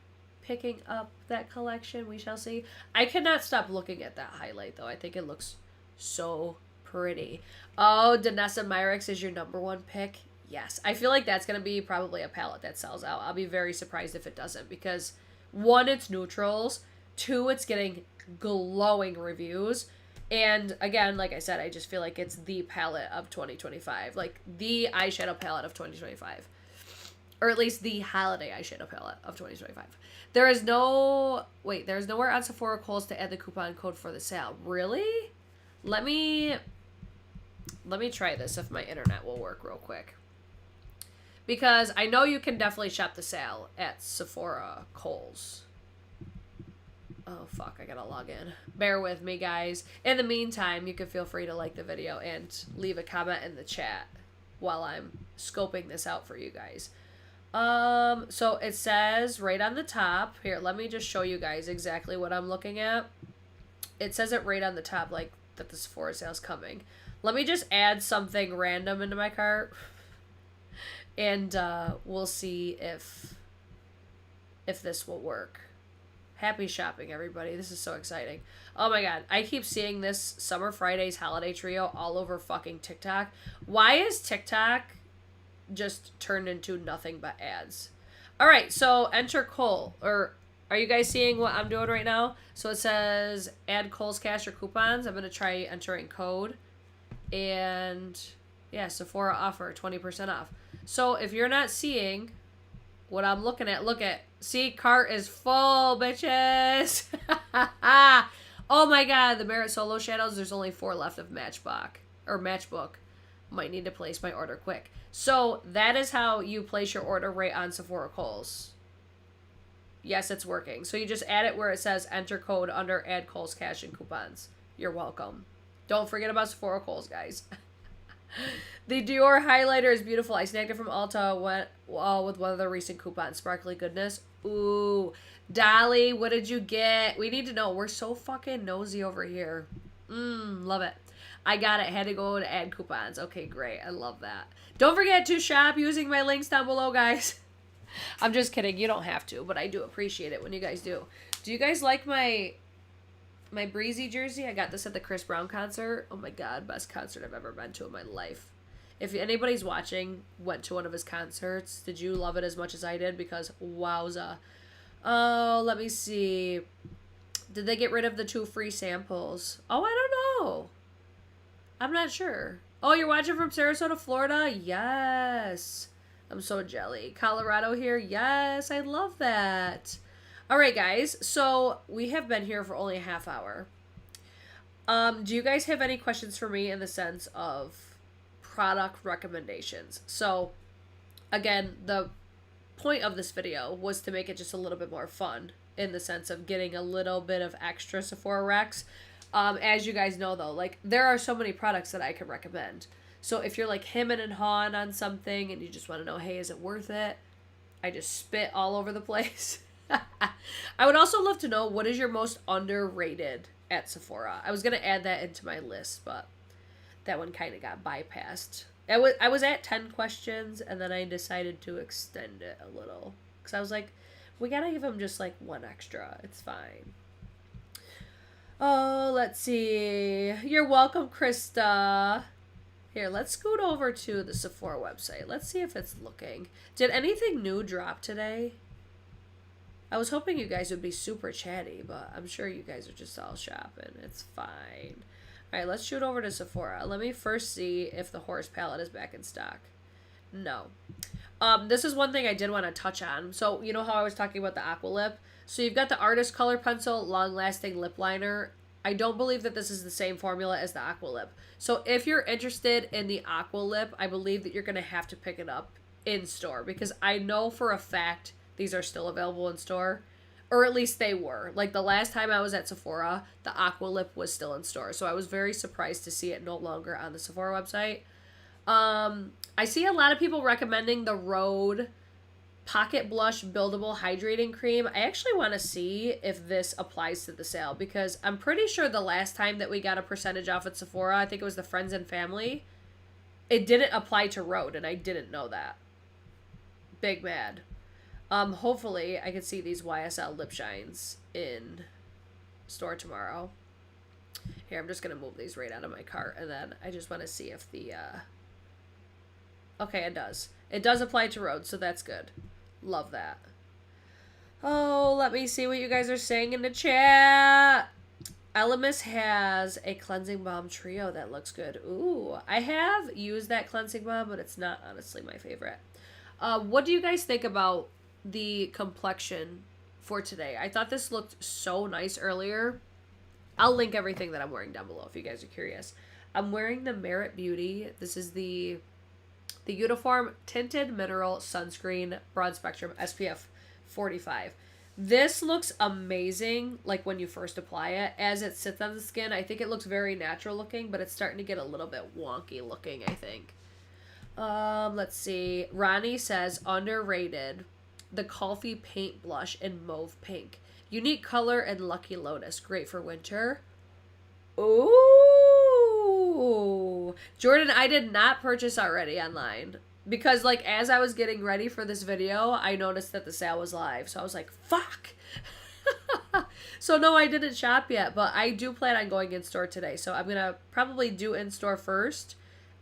picking up that collection. We shall see. I cannot stop looking at that highlight, though. I think it looks so pretty. Oh, Danessa Myricks is your #1 pick. Yes. I feel like that's going to be probably a palette that sells out. I'll be very surprised if it doesn't, because 1, it's neutrals. 2, it's getting glowing reviews. And again, like I said, I just feel like it's the palette of 2025. Like, the eyeshadow palette of 2025. Or at least the holiday eyeshadow palette of 2025. There's nowhere on Sephora Kohl's to add the coupon code for the sale. Really? Let me try this if my internet will work real quick. Because I know you can definitely shop the sale at Sephora Kohl's. Oh, fuck, I gotta log in. Bear with me, guys. In the meantime, you can feel free to like the video and leave a comment in the chat while I'm scoping this out for you guys. So it says right on the top, here, let me just show you guys exactly what I'm looking at. It says it right on the top, like, that the Sephora sale's coming. Let me just add something random into my cart, and we'll see if this will work. Happy shopping, everybody. This is so exciting. Oh my god. I keep seeing this Summer Fridays holiday trio all over fucking TikTok. Why is TikTok just turned into nothing but ads? Alright, so enter Kohl. Or are you guys seeing what I'm doing right now? So it says add Kohl's cash or coupons. I'm going to try entering code. And yeah, Sephora offer 20% off. So if you're not seeing what I'm looking at, look at. See, cart is full, bitches. Oh my god, the Merit Solo Shadows, there's only 4 left of Matchbook. Might need to place my order quick. So that is how you place your order right on Sephora Kohl's. Yes, it's working. So you just add it where it says enter code under add Kohl's cash and coupons. You're welcome. Don't forget about Sephora Kohl's, guys. The Dior highlighter is beautiful. I snagged it from Ulta with one of the recent coupons. Sparkly goodness. Ooh. Dolly, what did you get? We need to know. We're so fucking nosy over here. Love it. I got it. Had to go to add coupons. Okay, great. I love that. Don't forget to shop using my links down below, guys. I'm just kidding. You don't have to, but I do appreciate it when you guys do. Do you guys like my Breezy jersey? I got this at the Chris Brown concert. Oh my god, best concert I've ever been to in my life. If anybody's watching, went to one of his concerts, did you love it as much as I did? Because wowza. Oh, let me see. Did they get rid of the 2 free samples? Oh, I don't know. I'm not sure. Oh, you're watching from Sarasota, Florida? Yes. I'm so jelly. Colorado here? Yes, I love that. All right, guys. So we have been here for only a half hour. Do you guys have any questions for me in the sense of product recommendations? So, again, the point of this video was to make it just a little bit more fun in the sense of getting a little bit of extra Sephora Recs. As you guys know, though, like, there are so many products that I can recommend. So if you're like hemming and hawing on something and you just want to know, hey, is it worth it? I just spit all over the place. I would also love to know, what is your most underrated at Sephora? I was going to add that into my list, but that one kind of got bypassed. I was at 10 questions, and then I decided to extend it a little. Because I was like, we got to give them just like one extra. It's fine. Oh, let's see. You're welcome, Krista. Here, let's scoot over to the Sephora website. Let's see if it's looking. Did anything new drop today? I was hoping you guys would be super chatty, but I'm sure you guys are just all shopping. It's fine. All right, let's shoot over to Sephora. Let me first see if the horse palette is back in stock. No. This is one thing I did want to touch on. So, you know how I was talking about the Aqua Lip? So you've got the Artist Color Pencil Long-Lasting Lip Liner. I don't believe that this is the same formula as the Aqua Lip. So if you're interested in the Aqua Lip, I believe that you're going to have to pick it up in store. Because I know for a fact these are still available in store. Or at least they were. Like the last time I was at Sephora, the Aqua Lip was still in store. So I was very surprised to see it no longer on the Sephora website. I see a lot of people recommending the Rhode Pocket Blush Buildable Hydrating Cream. I actually want to see if this applies to the sale, because I'm pretty sure the last time that we got a percentage off at Sephora, I think it was the Friends and Family, it didn't apply to Rhode, and I didn't know that. Big mad. Hopefully I can see these YSL lip shines in store tomorrow. Here, I'm just going to move these right out of my cart, and then I just want to see if the, okay, it does. It does apply to Rhode, so that's good. Love that. Oh, let me see what you guys are saying in the chat. Elemis has a cleansing balm trio that looks good. Ooh, I have used that cleansing balm, but it's not honestly my favorite. What do you guys think about the complexion for today? I thought this looked so nice earlier. I'll link everything that I'm wearing down below if you guys are curious. I'm wearing the Merit Beauty. This is the Uniform Tinted Mineral Sunscreen Broad Spectrum SPF 45. This looks amazing, like when you first apply it. As it sits on the skin, I think it looks very natural looking, but it's starting to get a little bit wonky looking, I think. Let's see. Ronnie says, underrated, the Coffee Paint Blush in Mauve Pink. Unique color and Lucky Lotus. Great for winter. Ooh. Jordan, I did not purchase already online. Because, like, as I was getting ready for this video, I noticed that the sale was live. So I was like, fuck. So, no, I didn't shop yet. But I do plan on going in-store today. So I'm going to probably do in-store first.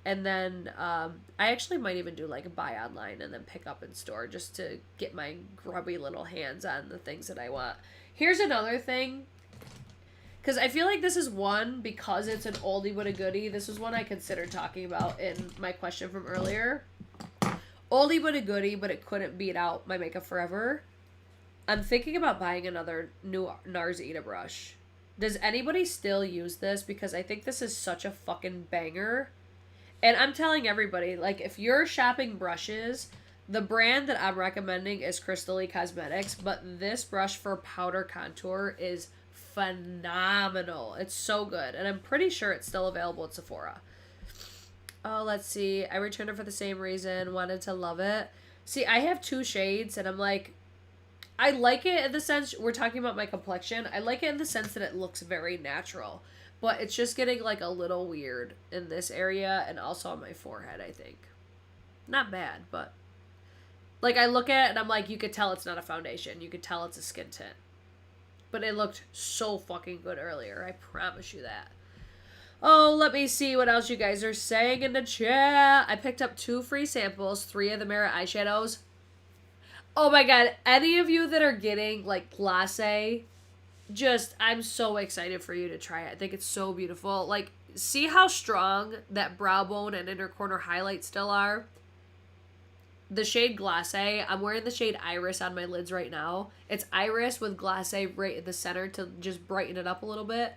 And then I actually might even do, like, a buy online and then pick up in-store. Just to get my grubby little hands on the things that I want. Here's another thing. Because I feel like this is one, because it's an oldie but a goodie, this is one I considered talking about in my question from earlier. Oldie but a goodie, but it couldn't beat out my Makeup Forever. I'm thinking about buying another new NARS Ita brush. Does anybody still use this? Because I think this is such a fucking banger. And I'm telling everybody, like, if you're shopping brushes, the brand that I'm recommending is Crystal Cosmetics, but this brush for powder contour is phenomenal. It's so good. And I'm pretty sure it's still available at Sephora. Oh, let's see. I returned it for the same reason. Wanted to love it. See, I have 2 shades, and I'm like, I like it in the sense, we're talking about my complexion. I like it in the sense that it looks very natural. But it's just getting, like, a little weird in this area and also on my forehead, I think. Not bad, but, like, I look at it and I'm like, you could tell it's not a foundation. You could tell it's a skin tint. But it looked so fucking good earlier. I promise you that. Oh, let me see what else you guys are saying in the chat. I picked up 2 free samples, 3 of the Merit eyeshadows. Oh my god, any of you that are getting, like, glacé, I'm so excited for you to try it. I think it's so beautiful. Like, see how strong that brow bone and inner corner highlight still are? The shade Glacé, I'm wearing the shade Iris on my lids right now. It's Iris with Glacé right in the center to just brighten it up a little bit.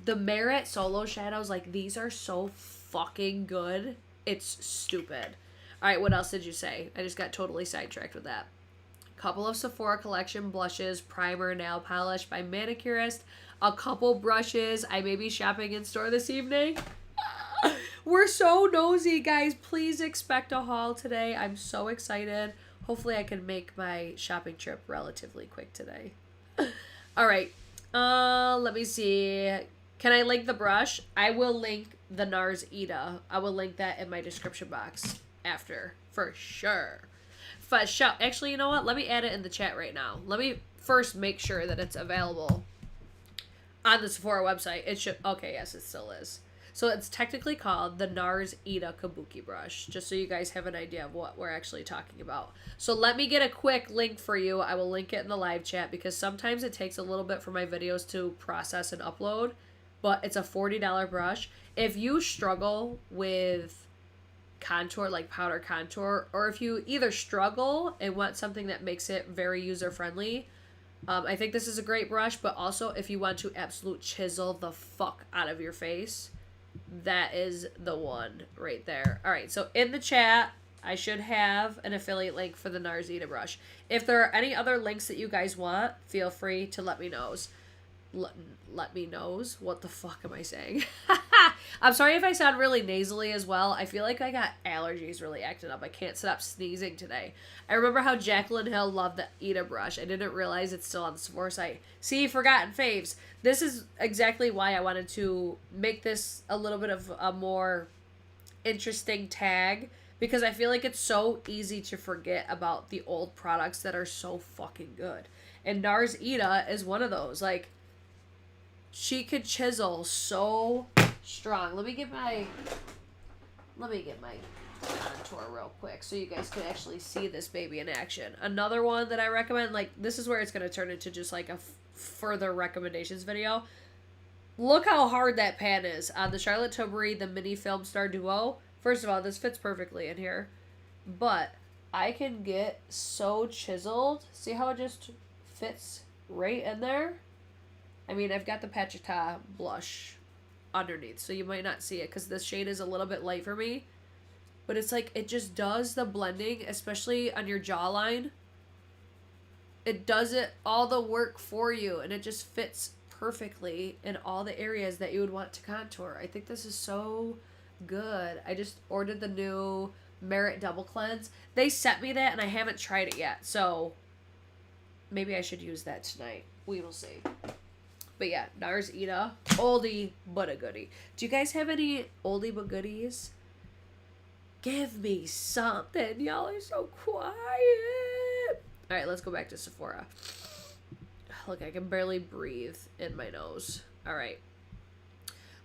The Merit Solo shadows, like, these are so fucking good. It's stupid. Alright, what else did you say? I just got totally sidetracked with that. Couple of Sephora Collection blushes, primer, nail polish by Manicurist. A couple brushes. I may be shopping in store this evening. We're so nosy, guys. Please expect a haul today. I'm so excited. Hopefully I can make my shopping trip relatively quick today. All right. Let me see. Can I link the brush? I will link the NARS Ida. I will link that in my description box after, for sure. For sure. Actually, you know what? Let me add it in the chat right now. Let me first make sure that it's available on the Sephora website. It should. Okay, yes, it still is. So it's technically called the NARS Ida Kabuki brush, just so you guys have an idea of what we're actually talking about. So let me get a quick link for you. I will link it in the live chat because sometimes it takes a little bit for my videos to process and upload, but it's a $40 brush. If you struggle with contour, like powder contour, or if you either struggle and want something that makes it very user-friendly, I think this is a great brush, but also if you want to absolute chisel the fuck out of your face, that is the one right there. All right, so in the chat, I should have an affiliate link for the NARS Ida brush. If there are any other links that you guys want, feel free to let me know. Let me knows. What the fuck am I saying? I'm sorry if I sound really nasally as well. I feel like I got allergies really acting up. I can't stop sneezing today. I remember how Jaclyn Hill loved the Ida brush. I didn't realize it's still on the Sephora site. See, forgotten faves. This is exactly why I wanted to make this a little bit of a more interesting tag, because I feel like it's so easy to forget about the old products that are so fucking good. And NARS Ida is one of those. Like, she could chisel so strong. Let me get my contour real quick so you guys can actually see this baby in action. Another one that I recommend, like, this is where it's going to turn into just like a further recommendations video. Look how hard that pan is on the Charlotte Tilbury, the Mini Film Star Duo. First of all, this fits perfectly in here, but I can get so chiseled. See how it just fits right in there? I mean, I've got the Pachita blush underneath, so you might not see it because this shade is a little bit light for me. But it's like, it just does the blending, especially on your jawline. It does it all the work for you, and it just fits perfectly in all the areas that you would want to contour. I think this is so good. I just ordered the new Merit Double Cleanse. They sent me that, and I haven't tried it yet, so maybe I should use that tonight. We will see. But yeah, NARS Ida, oldie but a goodie. Do you guys have any oldie but goodies? Give me something. Y'all are so quiet. All right, let's go back to Sephora. Look, I can barely breathe in my nose. All right.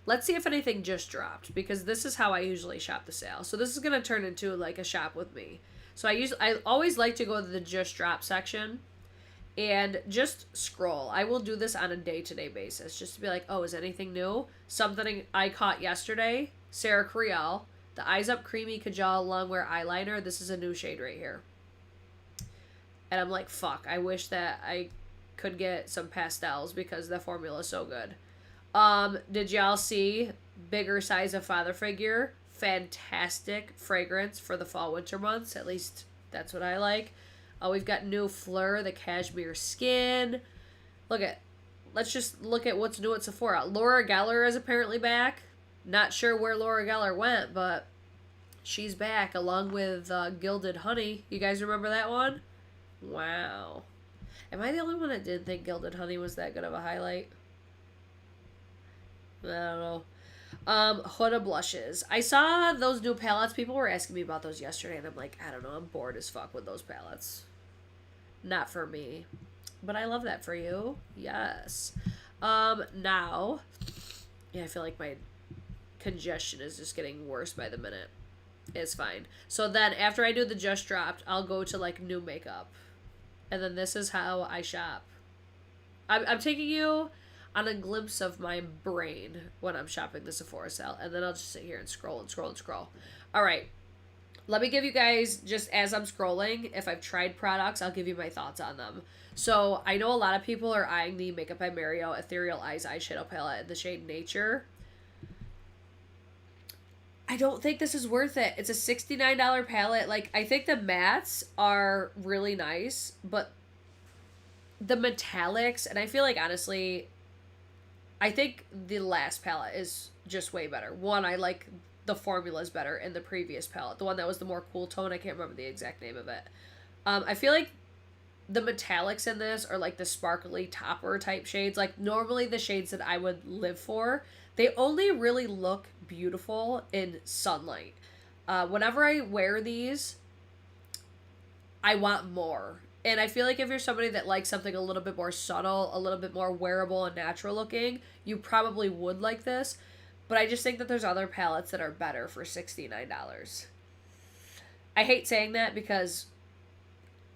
Let's see if anything just dropped, because this is how I usually shop the sale. So this is going to turn into like a shop with me. So I always like to go to the just drop section and just scroll. I will do this on a day-to-day basis just to be like, oh, is anything new? Something I caught yesterday, Sarah Creole, the Eyes Up Creamy Kajal Longwear Eyeliner. This is a new shade right here. And I'm like, fuck, I wish that I could get some pastels because the formula is so good. Did y'all see bigger size of father figure? Fantastic fragrance for the fall winter months. At least that's what I like. We've got new Fleur, the cashmere skin. Let's just look at what's new at Sephora. Laura Geller is apparently back. Not sure where Laura Geller went, but she's back along with Gilded Honey. You guys remember that one? Wow. Am I the only one that didn't think Gilded Honey was that good of a highlight? I don't know. Huda blushes. I saw those new palettes. People were asking me about those yesterday, and I'm like, I don't know. I'm bored as fuck with those palettes. Not for me. But I love that for you. Yes. Now, Yeah, I feel like my congestion is just getting worse by the minute. It's fine. So then after I do the just dropped, I'll go to like new makeup. And then this is how I shop. I'm taking you on a glimpse of my brain when I'm shopping the Sephora sale. And then I'll just sit here and scroll and scroll and scroll. All right. Let me give you guys, just as I'm scrolling, if I've tried products, I'll give you my thoughts on them. So I know a lot of people are eyeing the Makeup by Mario Ethereal Eyes eyeshadow palette in the shade Nature. I don't think this is worth it. It's a $69 palette. Like, I think the mattes are really nice, but the metallics, and I feel like, honestly, I think the last palette is just way better. One, I like the formulas better in the previous palette. The one that was the more cool tone, I can't remember the exact name of it. I feel like the metallics in this are like the sparkly topper type shades. Like, normally the shades that I would live for, they only really look beautiful in sunlight. Whenever I wear these, I want more. And I feel like if you're somebody that likes something a little bit more subtle, a little bit more wearable and natural looking, you probably would like this. But I just think that there's other palettes that are better for $69. I hate saying that because,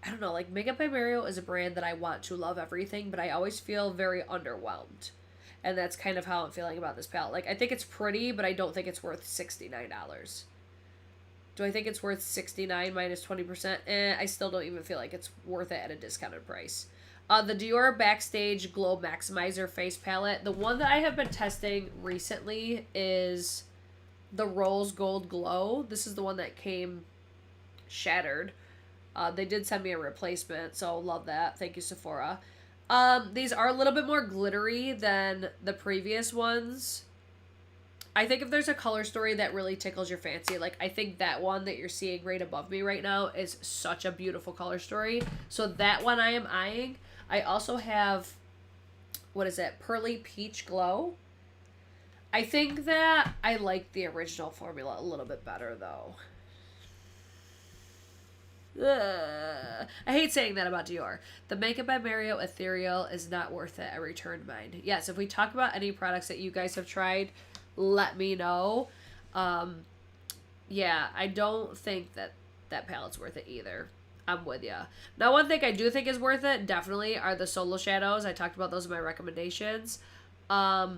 I don't know, like, Makeup by Mario is a brand that I want to love everything, but I always feel very underwhelmed. And that's kind of how I'm feeling about this palette. Like, I think it's pretty, but I don't think it's worth $69. Do I think it's worth $69 minus 20%? I still don't even feel like it's worth it at a discounted price. The Dior Backstage Glow Maximizer Face Palette. The one that I have been testing recently is the Rose Gold Glow. This is the one that came shattered. They did send me a replacement, so love that. Thank you, Sephora. These are a little bit more glittery than the previous ones. I think if there's a color story that really tickles your fancy, like, I think that one that you're seeing right above me right now is such a beautiful color story. So that one I am eyeing. I also have, what is it? Pearly Peach Glow. I think that I like the original formula a little bit better, though. I hate saying that about Dior. The Makeup by Mario Ethereal is not worth it. I returned mine. Yes, if we talk about any products that you guys have tried, let me know. Yeah, I don't think that palette's worth it either. I'm with ya. Now, one thing I do think is worth it, definitely, are the Solo Shadows. I talked about those in my recommendations. The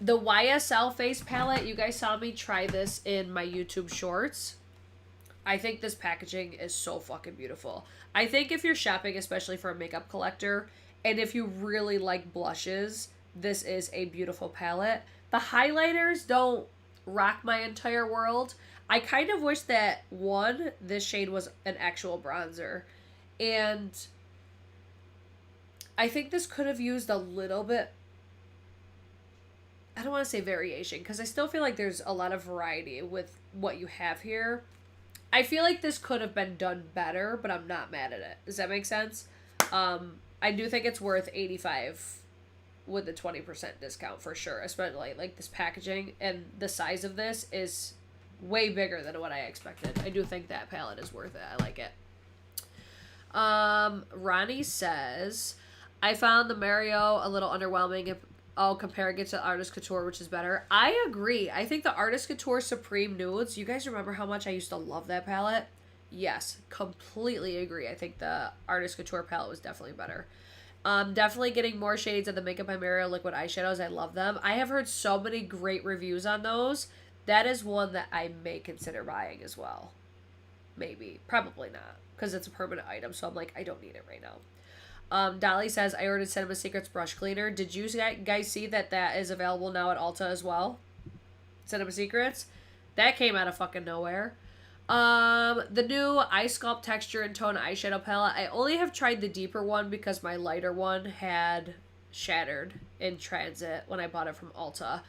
YSL face palette, you guys saw me try this in my YouTube shorts. I think this packaging is so fucking beautiful. I think if you're shopping, especially for a makeup collector, and if you really like blushes, this is a beautiful palette. The highlighters don't rock my entire world. I kind of wish that, one, this shade was an actual bronzer. And I think this could have used a little bit, I don't want to say variation, because I still feel like there's a lot of variety with what you have here. I feel like this could have been done better, but I'm not mad at it. Does that make sense? I do think it's worth $85 with the 20% discount for sure. Especially like this packaging and the size of this is way bigger than what I expected. I do think that palette is worth it. I like it. Ronnie says, I found the Mario a little underwhelming. Comparing it to Artist Couture, which is better. I agree. I think the Artist Couture Supreme Nudes, you guys remember how much I used to love that palette? Yes, completely agree. I think the Artist Couture palette was definitely better. Definitely getting more shades of the Makeup by Mario liquid eyeshadows. I love them. I have heard so many great reviews on those. That is one that I may consider buying as well. Maybe. Probably not. Because it's a permanent item, so I'm like, I don't need it right now. Dolly says, I ordered Cinema Secrets brush cleaner. Did you guys see that is available now at Ulta as well? Cinema Secrets? That came out of fucking nowhere. The new Eye Sculpt Texture and Tone eyeshadow palette. I only have tried the deeper one because my lighter one had shattered in transit when I bought it from Ulta.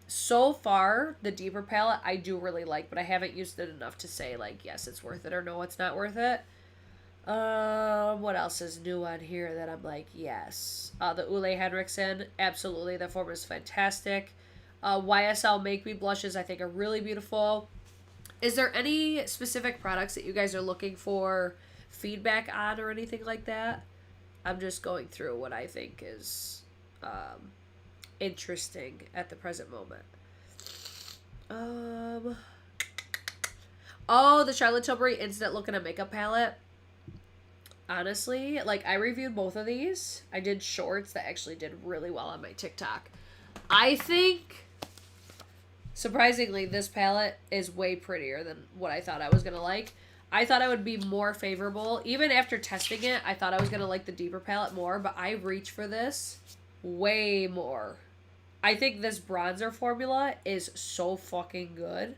So far, the deeper palette I do really like, but I haven't used it enough to say, like, yes, it's worth it or no, it's not worth it. What else is new on here that I'm like, yes. The Ole Henriksen, absolutely. That form is fantastic. YSL Make Me blushes, I think, are really beautiful. Is there any specific products that you guys are looking for feedback on or anything like that? I'm just going through what I think is interesting at the present moment. Oh, the Charlotte Tilbury Instant Look and a Makeup Palette. Honestly, like, I reviewed both of these. I did shorts that actually did really well on my TikTok. I think, surprisingly, this palette is way prettier than what I thought I was going to like. I thought I would be more favorable. Even after testing it, I thought I was going to like the deeper palette more, but I reach for this way more. I think this bronzer formula is so fucking good.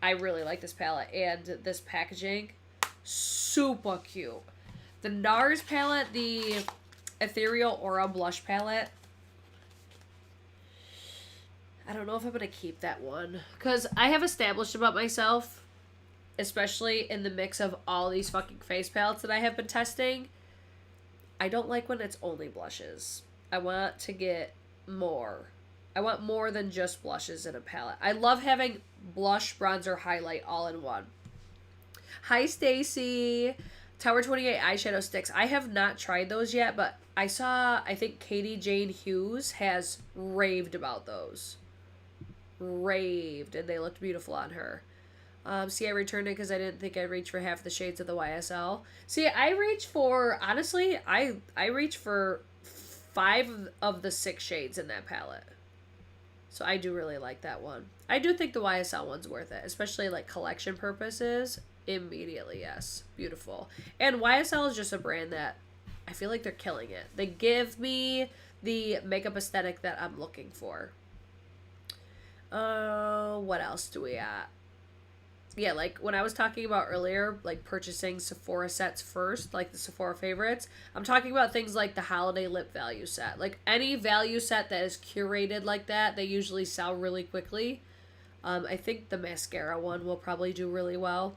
I really like this palette, and this packaging, super cute. The NARS palette, the Ethereal Aura Blush palette, I don't know if I'm going to keep that one, because I have established about myself, especially in the mix of all these fucking face palettes that I have been testing, I don't like when it's only blushes. I want to get more. I want more than just blushes in a palette. I love having blush, bronzer, highlight all in one. Hi, Stacy. Tower 28 eyeshadow sticks. I have not tried those yet, but I think Katie Jane Hughes has raved about those. Raved, and they looked beautiful on her. See, I returned it because I didn't think I'd reach for half the shades of the YSL. See, I reach for, honestly, I reach for 5 of the 6 shades in that palette. So I do really like that one. I do think the YSL one's worth it, especially like collection purposes. Immediately, yes. Beautiful. And YSL is just a brand that I feel like they're killing it. They give me the makeup aesthetic that I'm looking for. What else do we got? Yeah, like when I was talking about earlier, like purchasing Sephora sets first, like the Sephora favorites, I'm talking about things like the holiday lip value set. Like any value set that is curated like that, they usually sell really quickly. I think the mascara one will probably do really well.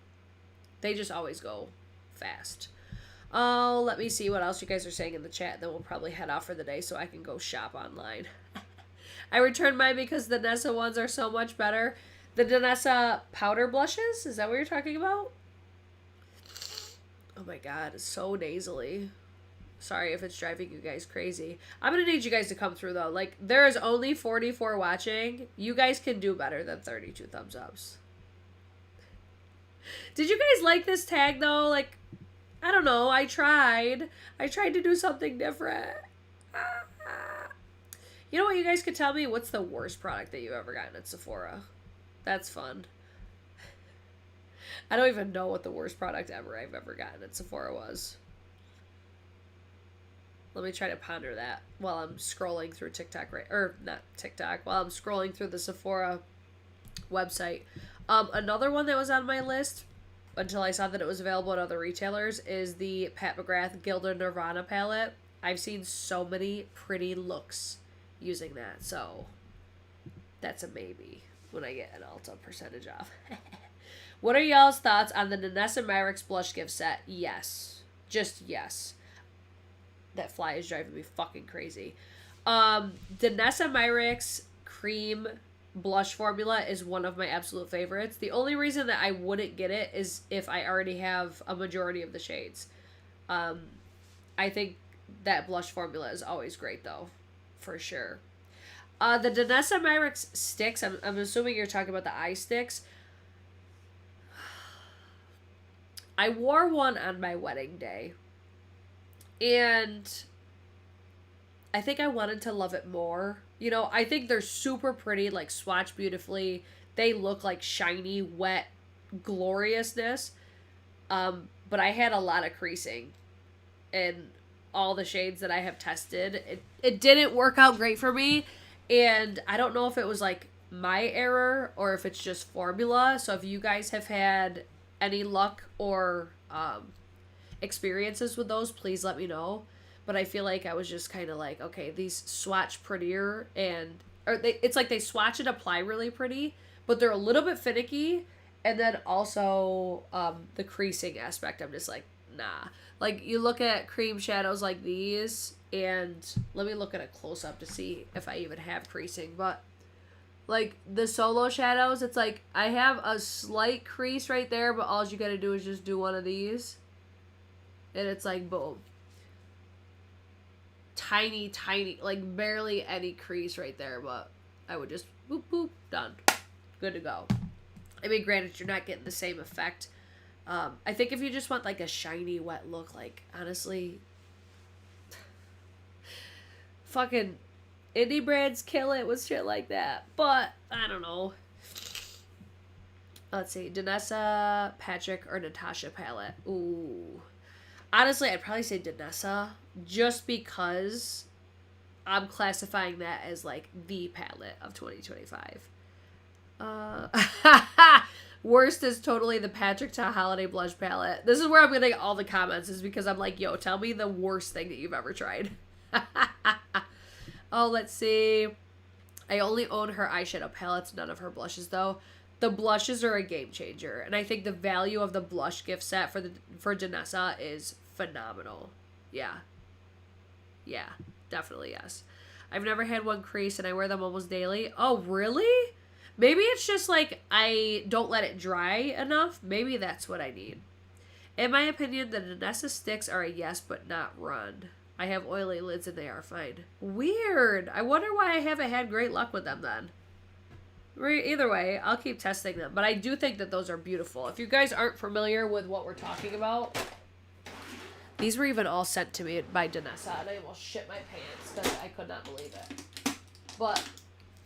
They just always go fast. Oh, let me see what else you guys are saying in the chat. Then we'll probably head off for the day so I can go shop online. I returned mine because the Nessa ones are so much better. The Danessa powder blushes? Is that what you're talking about? Oh my god, it's so nasally. Sorry if it's driving you guys crazy. I'm going to need you guys to come through, though. Like, there is only 44 watching. You guys can do better than 32 thumbs ups. Did you guys like this tag, though? Like, I don't know. I tried. I tried to do something different. You know what? You guys could tell me what's the worst product that you've ever gotten at Sephora. That's fun. I don't even know what the worst product I've ever gotten at Sephora was. Let me try to ponder that while I'm scrolling through TikTok, not TikTok, while I'm scrolling through the Sephora website. Another one that was on my list until I saw that it was available at other retailers is the Pat McGrath Gilded Nirvana palette. I've seen so many pretty looks using that, so that's a maybe when I get an Ulta percentage off. What are y'all's thoughts on the Danessa Myricks blush gift set? Yes. Just yes. That fly is driving me fucking crazy. Danessa Myricks cream blush formula is one of my absolute favorites. The only reason that I wouldn't get it is if I already have a majority of the shades. I think that blush formula is always great, though. For sure. The Danessa Myricks sticks, I'm assuming you're talking about the eye sticks. I wore one on my wedding day. And I think I wanted to love it more. You know, I think they're super pretty, like swatch beautifully. They look like shiny, wet gloriousness. But I had a lot of creasing in all the shades that I have tested. It didn't work out great for me. And I don't know if it was like my error or if it's just formula. So if you guys have had any luck or experiences with those, please let me know. But I feel like I was just kind of like, okay, these swatch prettier it's like they swatch and apply really pretty, but they're a little bit finicky. And then also the creasing aspect, I'm just like, nah. Like you look at cream shadows like these, and let me look at a close up to see if I even have creasing, but like the solo shadows, it's like I have a slight crease right there, but all you gotta do is just do one of these and it's like boom. tiny, tiny, like barely any crease right there, but I would just boop, boop, done. Good to go. I mean, granted, you're not getting the same effect. I think if you just want like a shiny, wet look, like, honestly, fucking indie brands kill it with shit like that. But, I don't know. Let's see. Danessa, Patrick, or Natasha palette. Ooh. Honestly, I'd probably say Danessa, just because I'm classifying that as, like, the palette of 2025. Worst is totally the Patrick Ta Holiday Blush palette. This is where I'm getting all the comments, is because I'm like, yo, tell me the worst thing that you've ever tried. Oh, let's see. I only own her eyeshadow palettes, none of her blushes, though. The blushes are a game changer, and I think the value of the blush gift set for Danessa is phenomenal. Yeah. Yeah, definitely yes. I've never had one crease, and I wear them almost daily. Oh, really? Maybe it's just like I don't let it dry enough. Maybe that's what I need. In my opinion, the Danessa sticks are a yes, but not run. I have oily lids and they are fine. Weird. I wonder why I haven't had great luck with them then. Either way, I'll keep testing them. But I do think that those are beautiful. If you guys aren't familiar with what we're talking about, these were even all sent to me by Danessa, and I almost shit my pants because I could not believe it. But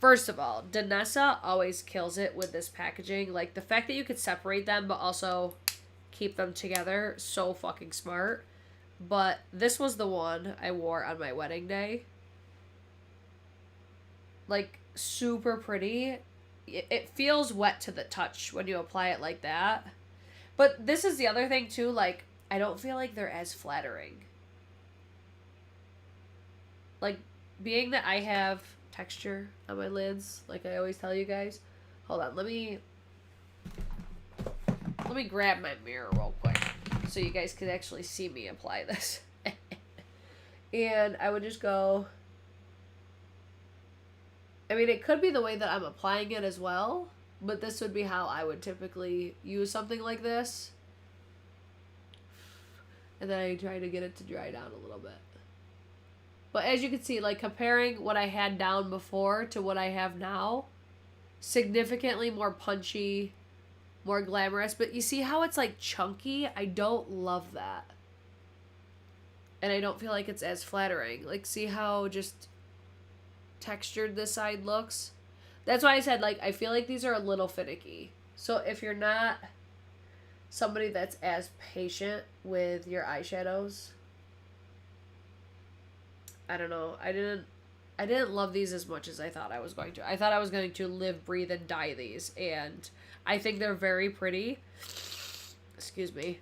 first of all, Danessa always kills it with this packaging. Like, the fact that you could separate them but also keep them together, so fucking smart. But this was the one I wore on my wedding day. Like, super pretty. It feels wet to the touch when you apply it like that. But this is the other thing, too. Like, I don't feel like they're as flattering. Like, being that I have texture on my lids, like I always tell you guys. Hold on, let me grab my mirror real quick so you guys can actually see me apply this. And I would just go, I mean, it could be the way that I'm applying it as well, but this would be how I would typically use something like this. And then I try to get it to dry down a little bit. But as you can see, like, comparing what I had down before to what I have now, significantly more punchy, more glamorous. But you see how it's, like, chunky? I don't love that. And I don't feel like it's as flattering. Like, see how just textured this side looks? That's why I said, like, I feel like these are a little finicky. So if you're not somebody that's as patient with your eyeshadows, I don't know. I didn't love these as much as I thought I was going to. I thought I was going to live, breathe, and die these, and I think they're very pretty. Excuse me.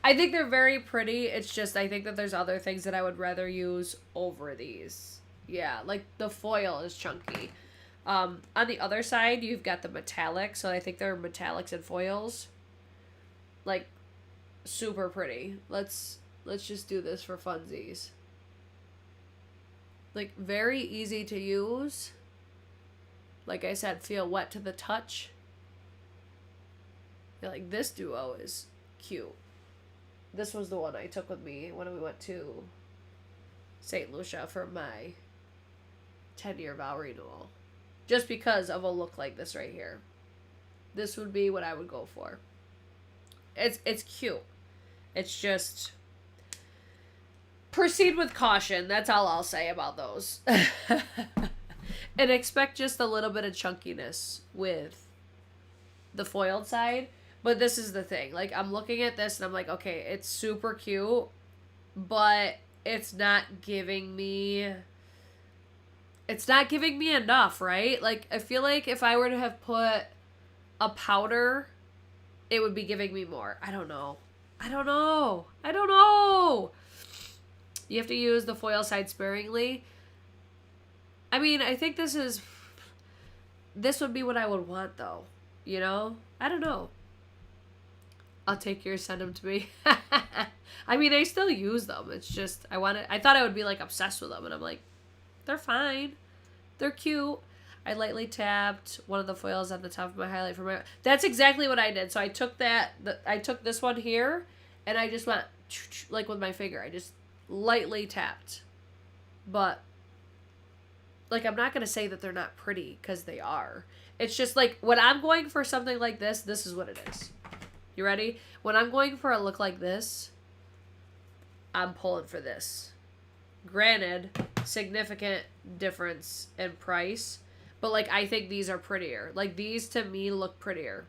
I think they're very pretty. It's just I think that there's other things that I would rather use over these. Yeah, like the foil is chunky. On the other side, you've got the metallic, so I think they're metallics and foils. Like, super pretty. Let's just do this for funsies. Like, very easy to use. Like I said, feel wet to the touch. I feel like this duo is cute. This was the one I took with me when we went to St. Lucia for my 10-year vow renewal. Just because of a look like this right here. This would be what I would go for. It's cute. It's just, proceed with caution. That's all I'll say about those. And expect just a little bit of chunkiness with the foiled side. But this is the thing. Like, I'm looking at this and I'm like, okay, it's super cute, but it's not giving me enough, right? Like, I feel like if I were to have put a powder, it would be giving me more. I don't know. You have to use the foil side sparingly. I mean, I think this would be what I would want, though. You know? I don't know. I'll take yours, send them to me. I mean, I still use them. It's just, I thought I would be, like, obsessed with them. And I'm like, they're fine. They're cute. I lightly tapped one of the foils on the top of my highlight for my... That's exactly what I did. So I took I took this one here, and I just went, like, with my finger. I just lightly tapped. But, like, I'm not going to say that they're not pretty, because they are. It's just, like, when I'm going for something like this is what it is. You ready? When I'm going for a look like this, I'm pulling for this. Granted, significant difference in price, but, like, I think these are prettier. Like, these, to me, look prettier.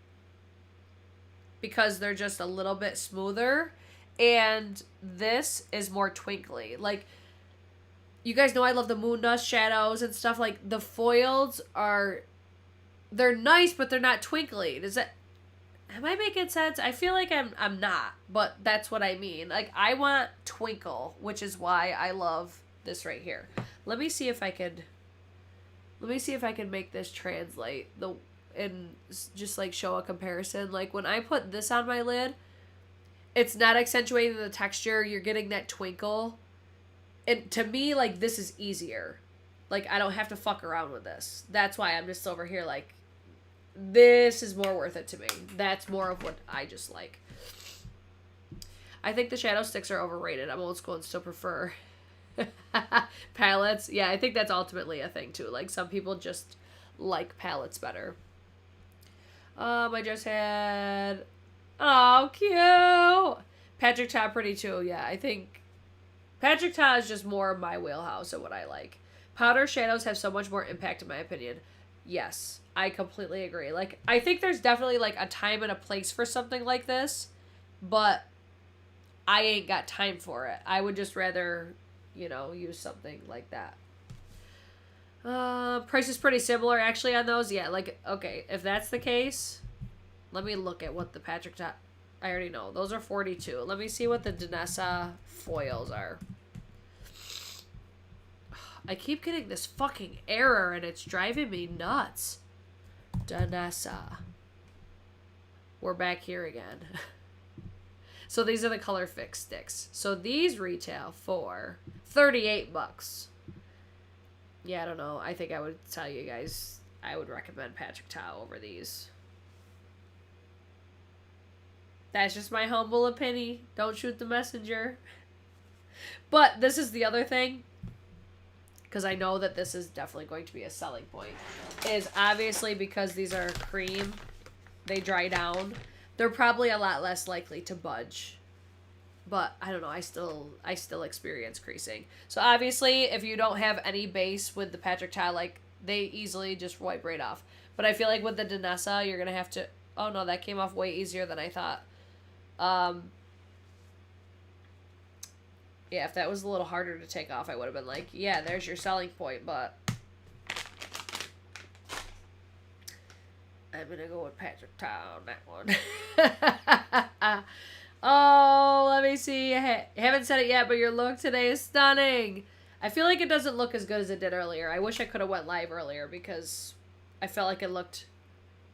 Because they're just a little bit smoother, and this is more twinkly. Like, you guys know I love the moon dust shadows and stuff. Like, the foils are, they're nice, but they're not twinkly. Am I making sense? I feel like I'm not, but that's what I mean. Like, I want twinkle, which is why I love this right here. Let me see if I could make this translate and just, like, show a comparison. Like, when I put this on my lid, it's not accentuating the texture. You're getting that twinkle. And to me, like, this is easier. Like, I don't have to fuck around with this. That's why I'm just over here, like, this is more worth it to me. That's more of what I just like. I think the shadow sticks are overrated. I'm old school and still prefer palettes. Yeah, I think that's ultimately a thing, too. Like, some people just like palettes better. I just had... Oh, cute! Patrick Ta pretty, too. Yeah, I think... Patrick Ta is just more of my wheelhouse of what I like. Powder shadows have so much more impact, in my opinion. Yes, I completely agree. Like, I think there's definitely, like, a time and a place for something like this, but I ain't got time for it. I would just rather, you know, use something like that. Price is pretty similar, actually, on those. Yeah, like, okay, if that's the case, let me look at what the Patrick Ta... I already know. Those are $42. Let me see what the Danessa foils are. I keep getting this fucking error, and it's driving me nuts. Danessa. We're back here again. So these are the Color Fix sticks. So these retail for $38. Yeah, I don't know. I think I would tell you guys I would recommend Patrick Ta over these. That's just my humble opinion. Don't shoot the messenger. But this is the other thing, because I know that this is definitely going to be a selling point, is obviously because these are cream, they dry down, they're probably a lot less likely to budge. But I don't know, I still experience creasing. So obviously, if you don't have any base with the Patrick Ta, like, they easily just wipe right off. But I feel like with the Danessa, you're going to have to... Oh no, that came off way easier than I thought. Yeah, if that was a little harder to take off, I would have been like, yeah, there's your selling point, but I'm gonna go with Patrick Ta on that one. Oh, let me see. I haven't said it yet, but your look today is stunning. I feel like it doesn't look as good as it did earlier. I wish I could have went live earlier because I felt like it looked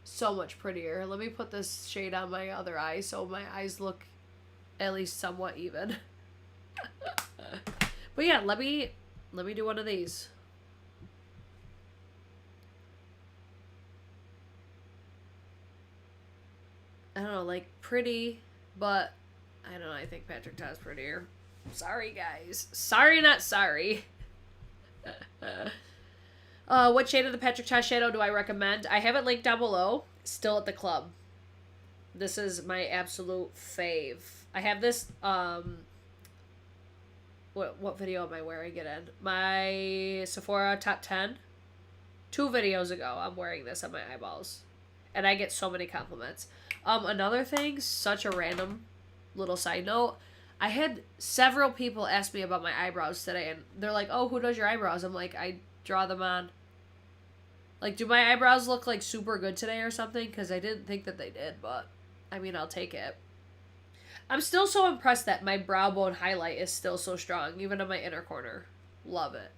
so much prettier. Let me put this shade on my other eye so my eyes look at least somewhat even. But yeah, let me do one of these. I don't know, like, pretty, but I don't know, I think Patrick Ta's prettier. Sorry, guys. Sorry, not sorry. What shade of the Patrick Ta shadow do I recommend? I have it linked down below. Still at the club. This is my absolute fave. I have this, what video am I wearing it in? My Sephora Top 10. 2 videos ago, I'm wearing this on my eyeballs. And I get so many compliments. Another thing, such a random little side note. I had several people ask me about my eyebrows today, and they're like, oh, who does your eyebrows? I'm like, I draw them on. Like, do my eyebrows look, like, super good today or something? Because I didn't think that they did, but, I mean, I'll take it. I'm still so impressed that my brow bone highlight is still so strong, even in my inner corner. Love it.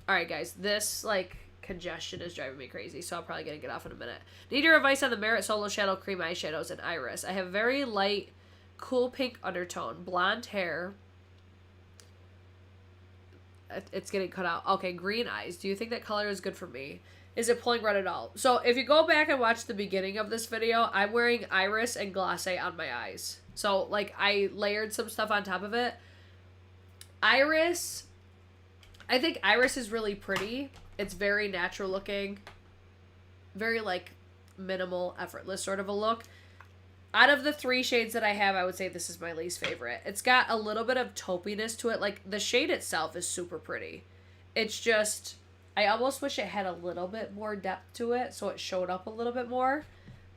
Alright, guys, this, like, congestion is driving me crazy, so I'm probably going to get off in a minute. Need your advice on the Merit Solo Shadow Cream Eyeshadows and Iris. I have very light, cool pink undertone, blonde hair. It's getting cut out. Okay, green eyes. Do you think that color is good for me? Is it pulling red at all? So if you go back and watch the beginning of this video, I'm wearing Iris and Glacé on my eyes. So, like, I layered some stuff on top of it. Iris, I think Iris is really pretty. It's very natural looking. Very, like, minimal, effortless sort of a look. Out of the 3 shades that I have, I would say this is my least favorite. It's got a little bit of taupiness to it. Like, the shade itself is super pretty. It's just, I almost wish it had a little bit more depth to it, so it showed up a little bit more.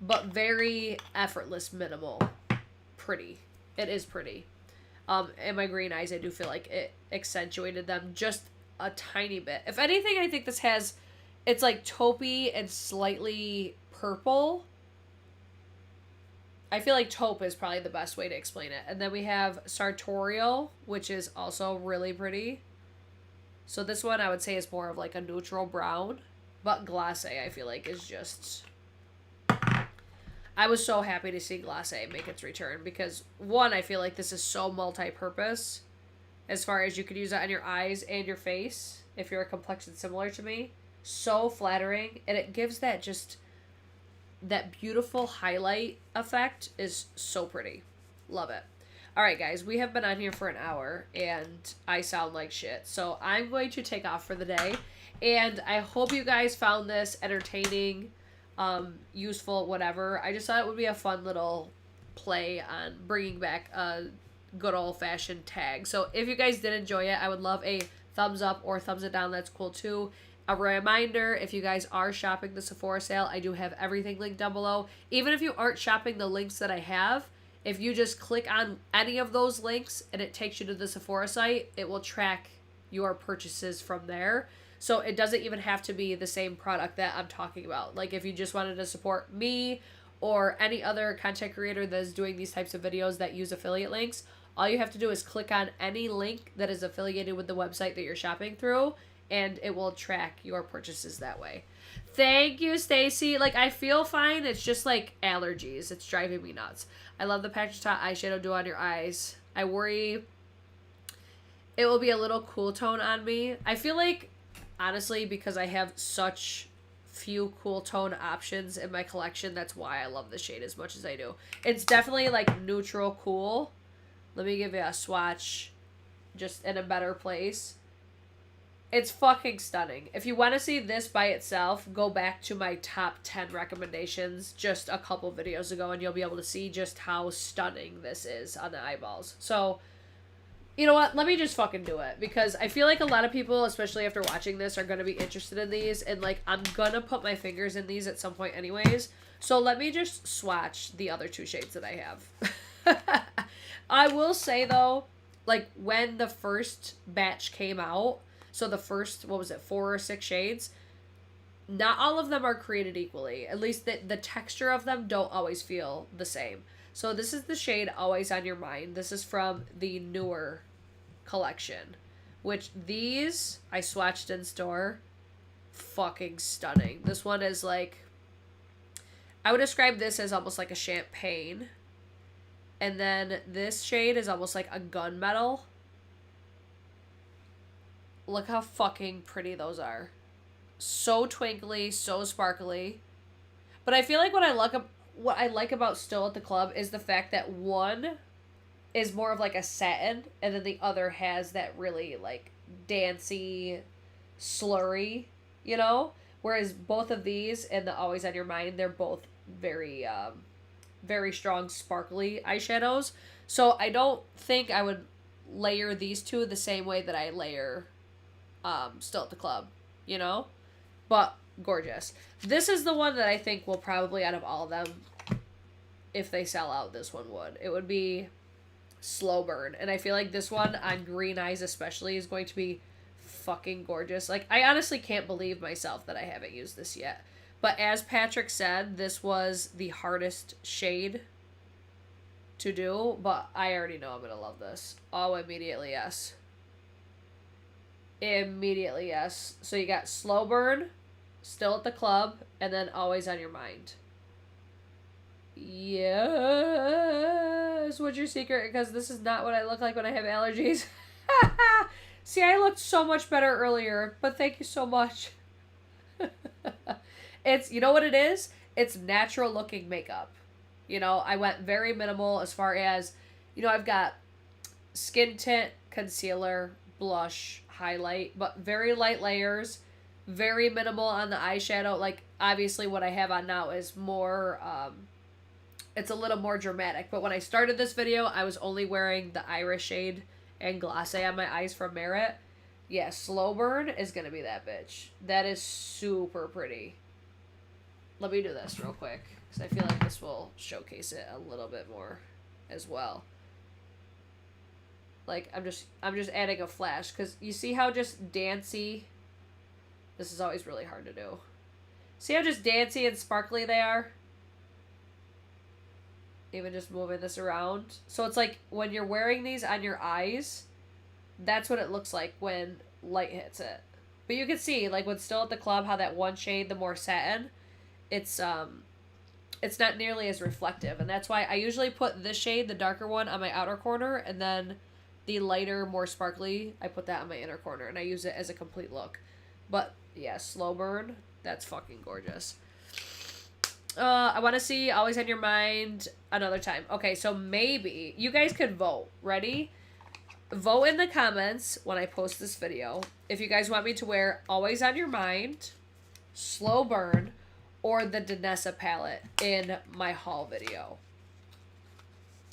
But very effortless, minimal. Pretty. It is pretty. And my green eyes, I do feel like it accentuated them just a tiny bit. If anything, I think this has, it's like taupey and slightly purple. I feel like taupe is probably the best way to explain it. And then we have sartorial, which is also really pretty. So this one I would say is more of like a neutral brown. But glacé I feel like is just... I was so happy to see glacé make its return. Because one, I feel like this is so multi-purpose. As far as you could use it on your eyes and your face. If you're a complexion similar to me. So flattering. And it gives that just... that beautiful highlight effect is so pretty. Love it. Alright guys, we have been on here for an hour and I sound like shit. So I'm going to take off for the day. And I hope you guys found this entertaining, useful, whatever. I just thought it would be a fun little play on bringing back a good old-fashioned tag. So if you guys did enjoy it, I would love a thumbs up or thumbs it down. That's cool too. A reminder, if you guys are shopping the Sephora sale, I do have everything linked down below. Even if you aren't shopping the links that I have, if you just click on any of those links and it takes you to the Sephora site, it will track your purchases from there. So it doesn't even have to be the same product that I'm talking about. Like if you just wanted to support me or any other content creator that is doing these types of videos that use affiliate links, all you have to do is click on any link that is affiliated with the website that you're shopping through, and it will track your purchases that way. Thank you, Stacy. Like, I feel fine. It's just, like, allergies. It's driving me nuts. I love the Patch Top eyeshadow duo on your eyes. I worry it will be a little cool tone on me. I feel like, honestly, because I have such few cool tone options in my collection, that's why I love the shade as much as I do. It's definitely, like, neutral cool. Let me give you a swatch just in a better place. It's fucking stunning. If you want to see this by itself, go back to my top 10 recommendations just a couple videos ago and you'll be able to see just how stunning this is on the eyeballs. So, you know what? Let me just fucking do it because I feel like a lot of people, especially after watching this, are going to be interested in these and like I'm going to put my fingers in these at some point anyways. So let me just swatch the other 2 shades that I have. I will say though, like when the first batch came out, so the first, 4 or 6 shades, not all of them are created equally. At least the texture of them don't always feel the same. So this is the shade Always on Your Mind. This is from the newer collection, which these I swatched in store. Fucking stunning. This one is like, I would describe this as almost like a champagne. And then this shade is almost like a gunmetal. Look how fucking pretty those are. So twinkly, so sparkly. But I feel like what I like about Still at the Club is the fact that one is more of like a satin and then the other has that really like dancey, slurry, you know? Whereas both of these and the Always on Your Mind, they're both very, very strong, sparkly eyeshadows. So I don't think I would layer these two the same way that I layer Still at the Club, you know? But gorgeous. This is the one that I think will probably, out of all of them, if they sell out, this one would. It would be Slow Burn. And I feel like this one, on green eyes especially, is going to be fucking gorgeous. Like, I honestly can't believe myself that I haven't used this yet. But as Patrick said, this was the hardest shade to do. But I already know I'm going to love this. Oh, immediately yes. Immediately yes. So you got Slow Burn, Still at the Club, and then Always on Your Mind. Yes. What's your secret? Because this is not what I look like when I have allergies. See, I looked so much better earlier, but thank you so much. It's, you know what it is? It's natural looking makeup. You know, I went very minimal as far as, you know, I've got skin tint, concealer, blush highlight, but very light layers, very minimal on the eyeshadow. Like, obviously what I have on now is more, it's a little more dramatic, but when I started this video, I was only wearing the Iris shade and Glacé on my eyes from Merit. Yeah, Slow Burn is going to be that bitch. That is super pretty. Let me do this real quick, because I feel like this will showcase it a little bit more as well. Like, I'm just adding a flash, because you see how just dancey, this is always really hard to do. See how just dancey and sparkly they are? Even just moving this around. So it's like, when you're wearing these on your eyes, that's what it looks like when light hits it. But you can see, like, when still at the club, how that one shade, the more satin, it's not nearly as reflective. And that's why I usually put this shade, the darker one, on my outer corner, and then the lighter, more sparkly, I put that on my inner corner, and I use it as a complete look. But, yeah, Slow Burn, that's fucking gorgeous. I want to see Always on Your Mind another time. Okay, so maybe you guys could vote. Ready? Vote in the comments when I post this video if you guys want me to wear Always on Your Mind, Slow Burn, or the Danessa palette in my haul video.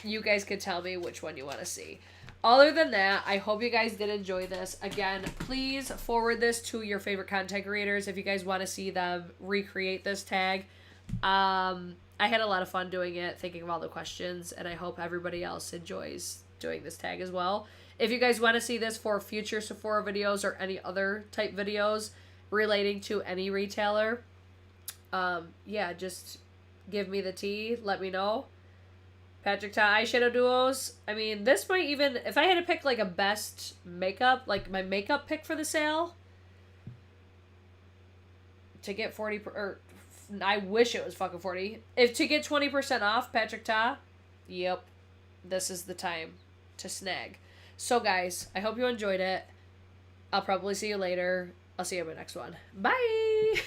You guys could tell me which one you want to see. Other than that, I hope you guys did enjoy this. Again, please forward this to your favorite content creators if you guys want to see them recreate this tag. I had a lot of fun doing it, thinking of all the questions, and I hope everybody else enjoys doing this tag as well. If you guys want to see this for future Sephora videos or any other type videos relating to any retailer, yeah, just give me the tea. Let me know. Patrick Ta eyeshadow duos. I mean, this might even, if I had to pick like a best makeup, like my makeup pick for the sale, to get 40, or I wish it was fucking 40. If to get 20% off Patrick Ta, yep, this is the time to snag. So guys, I hope you enjoyed it. I'll probably see you later. I'll see you in my next one. Bye!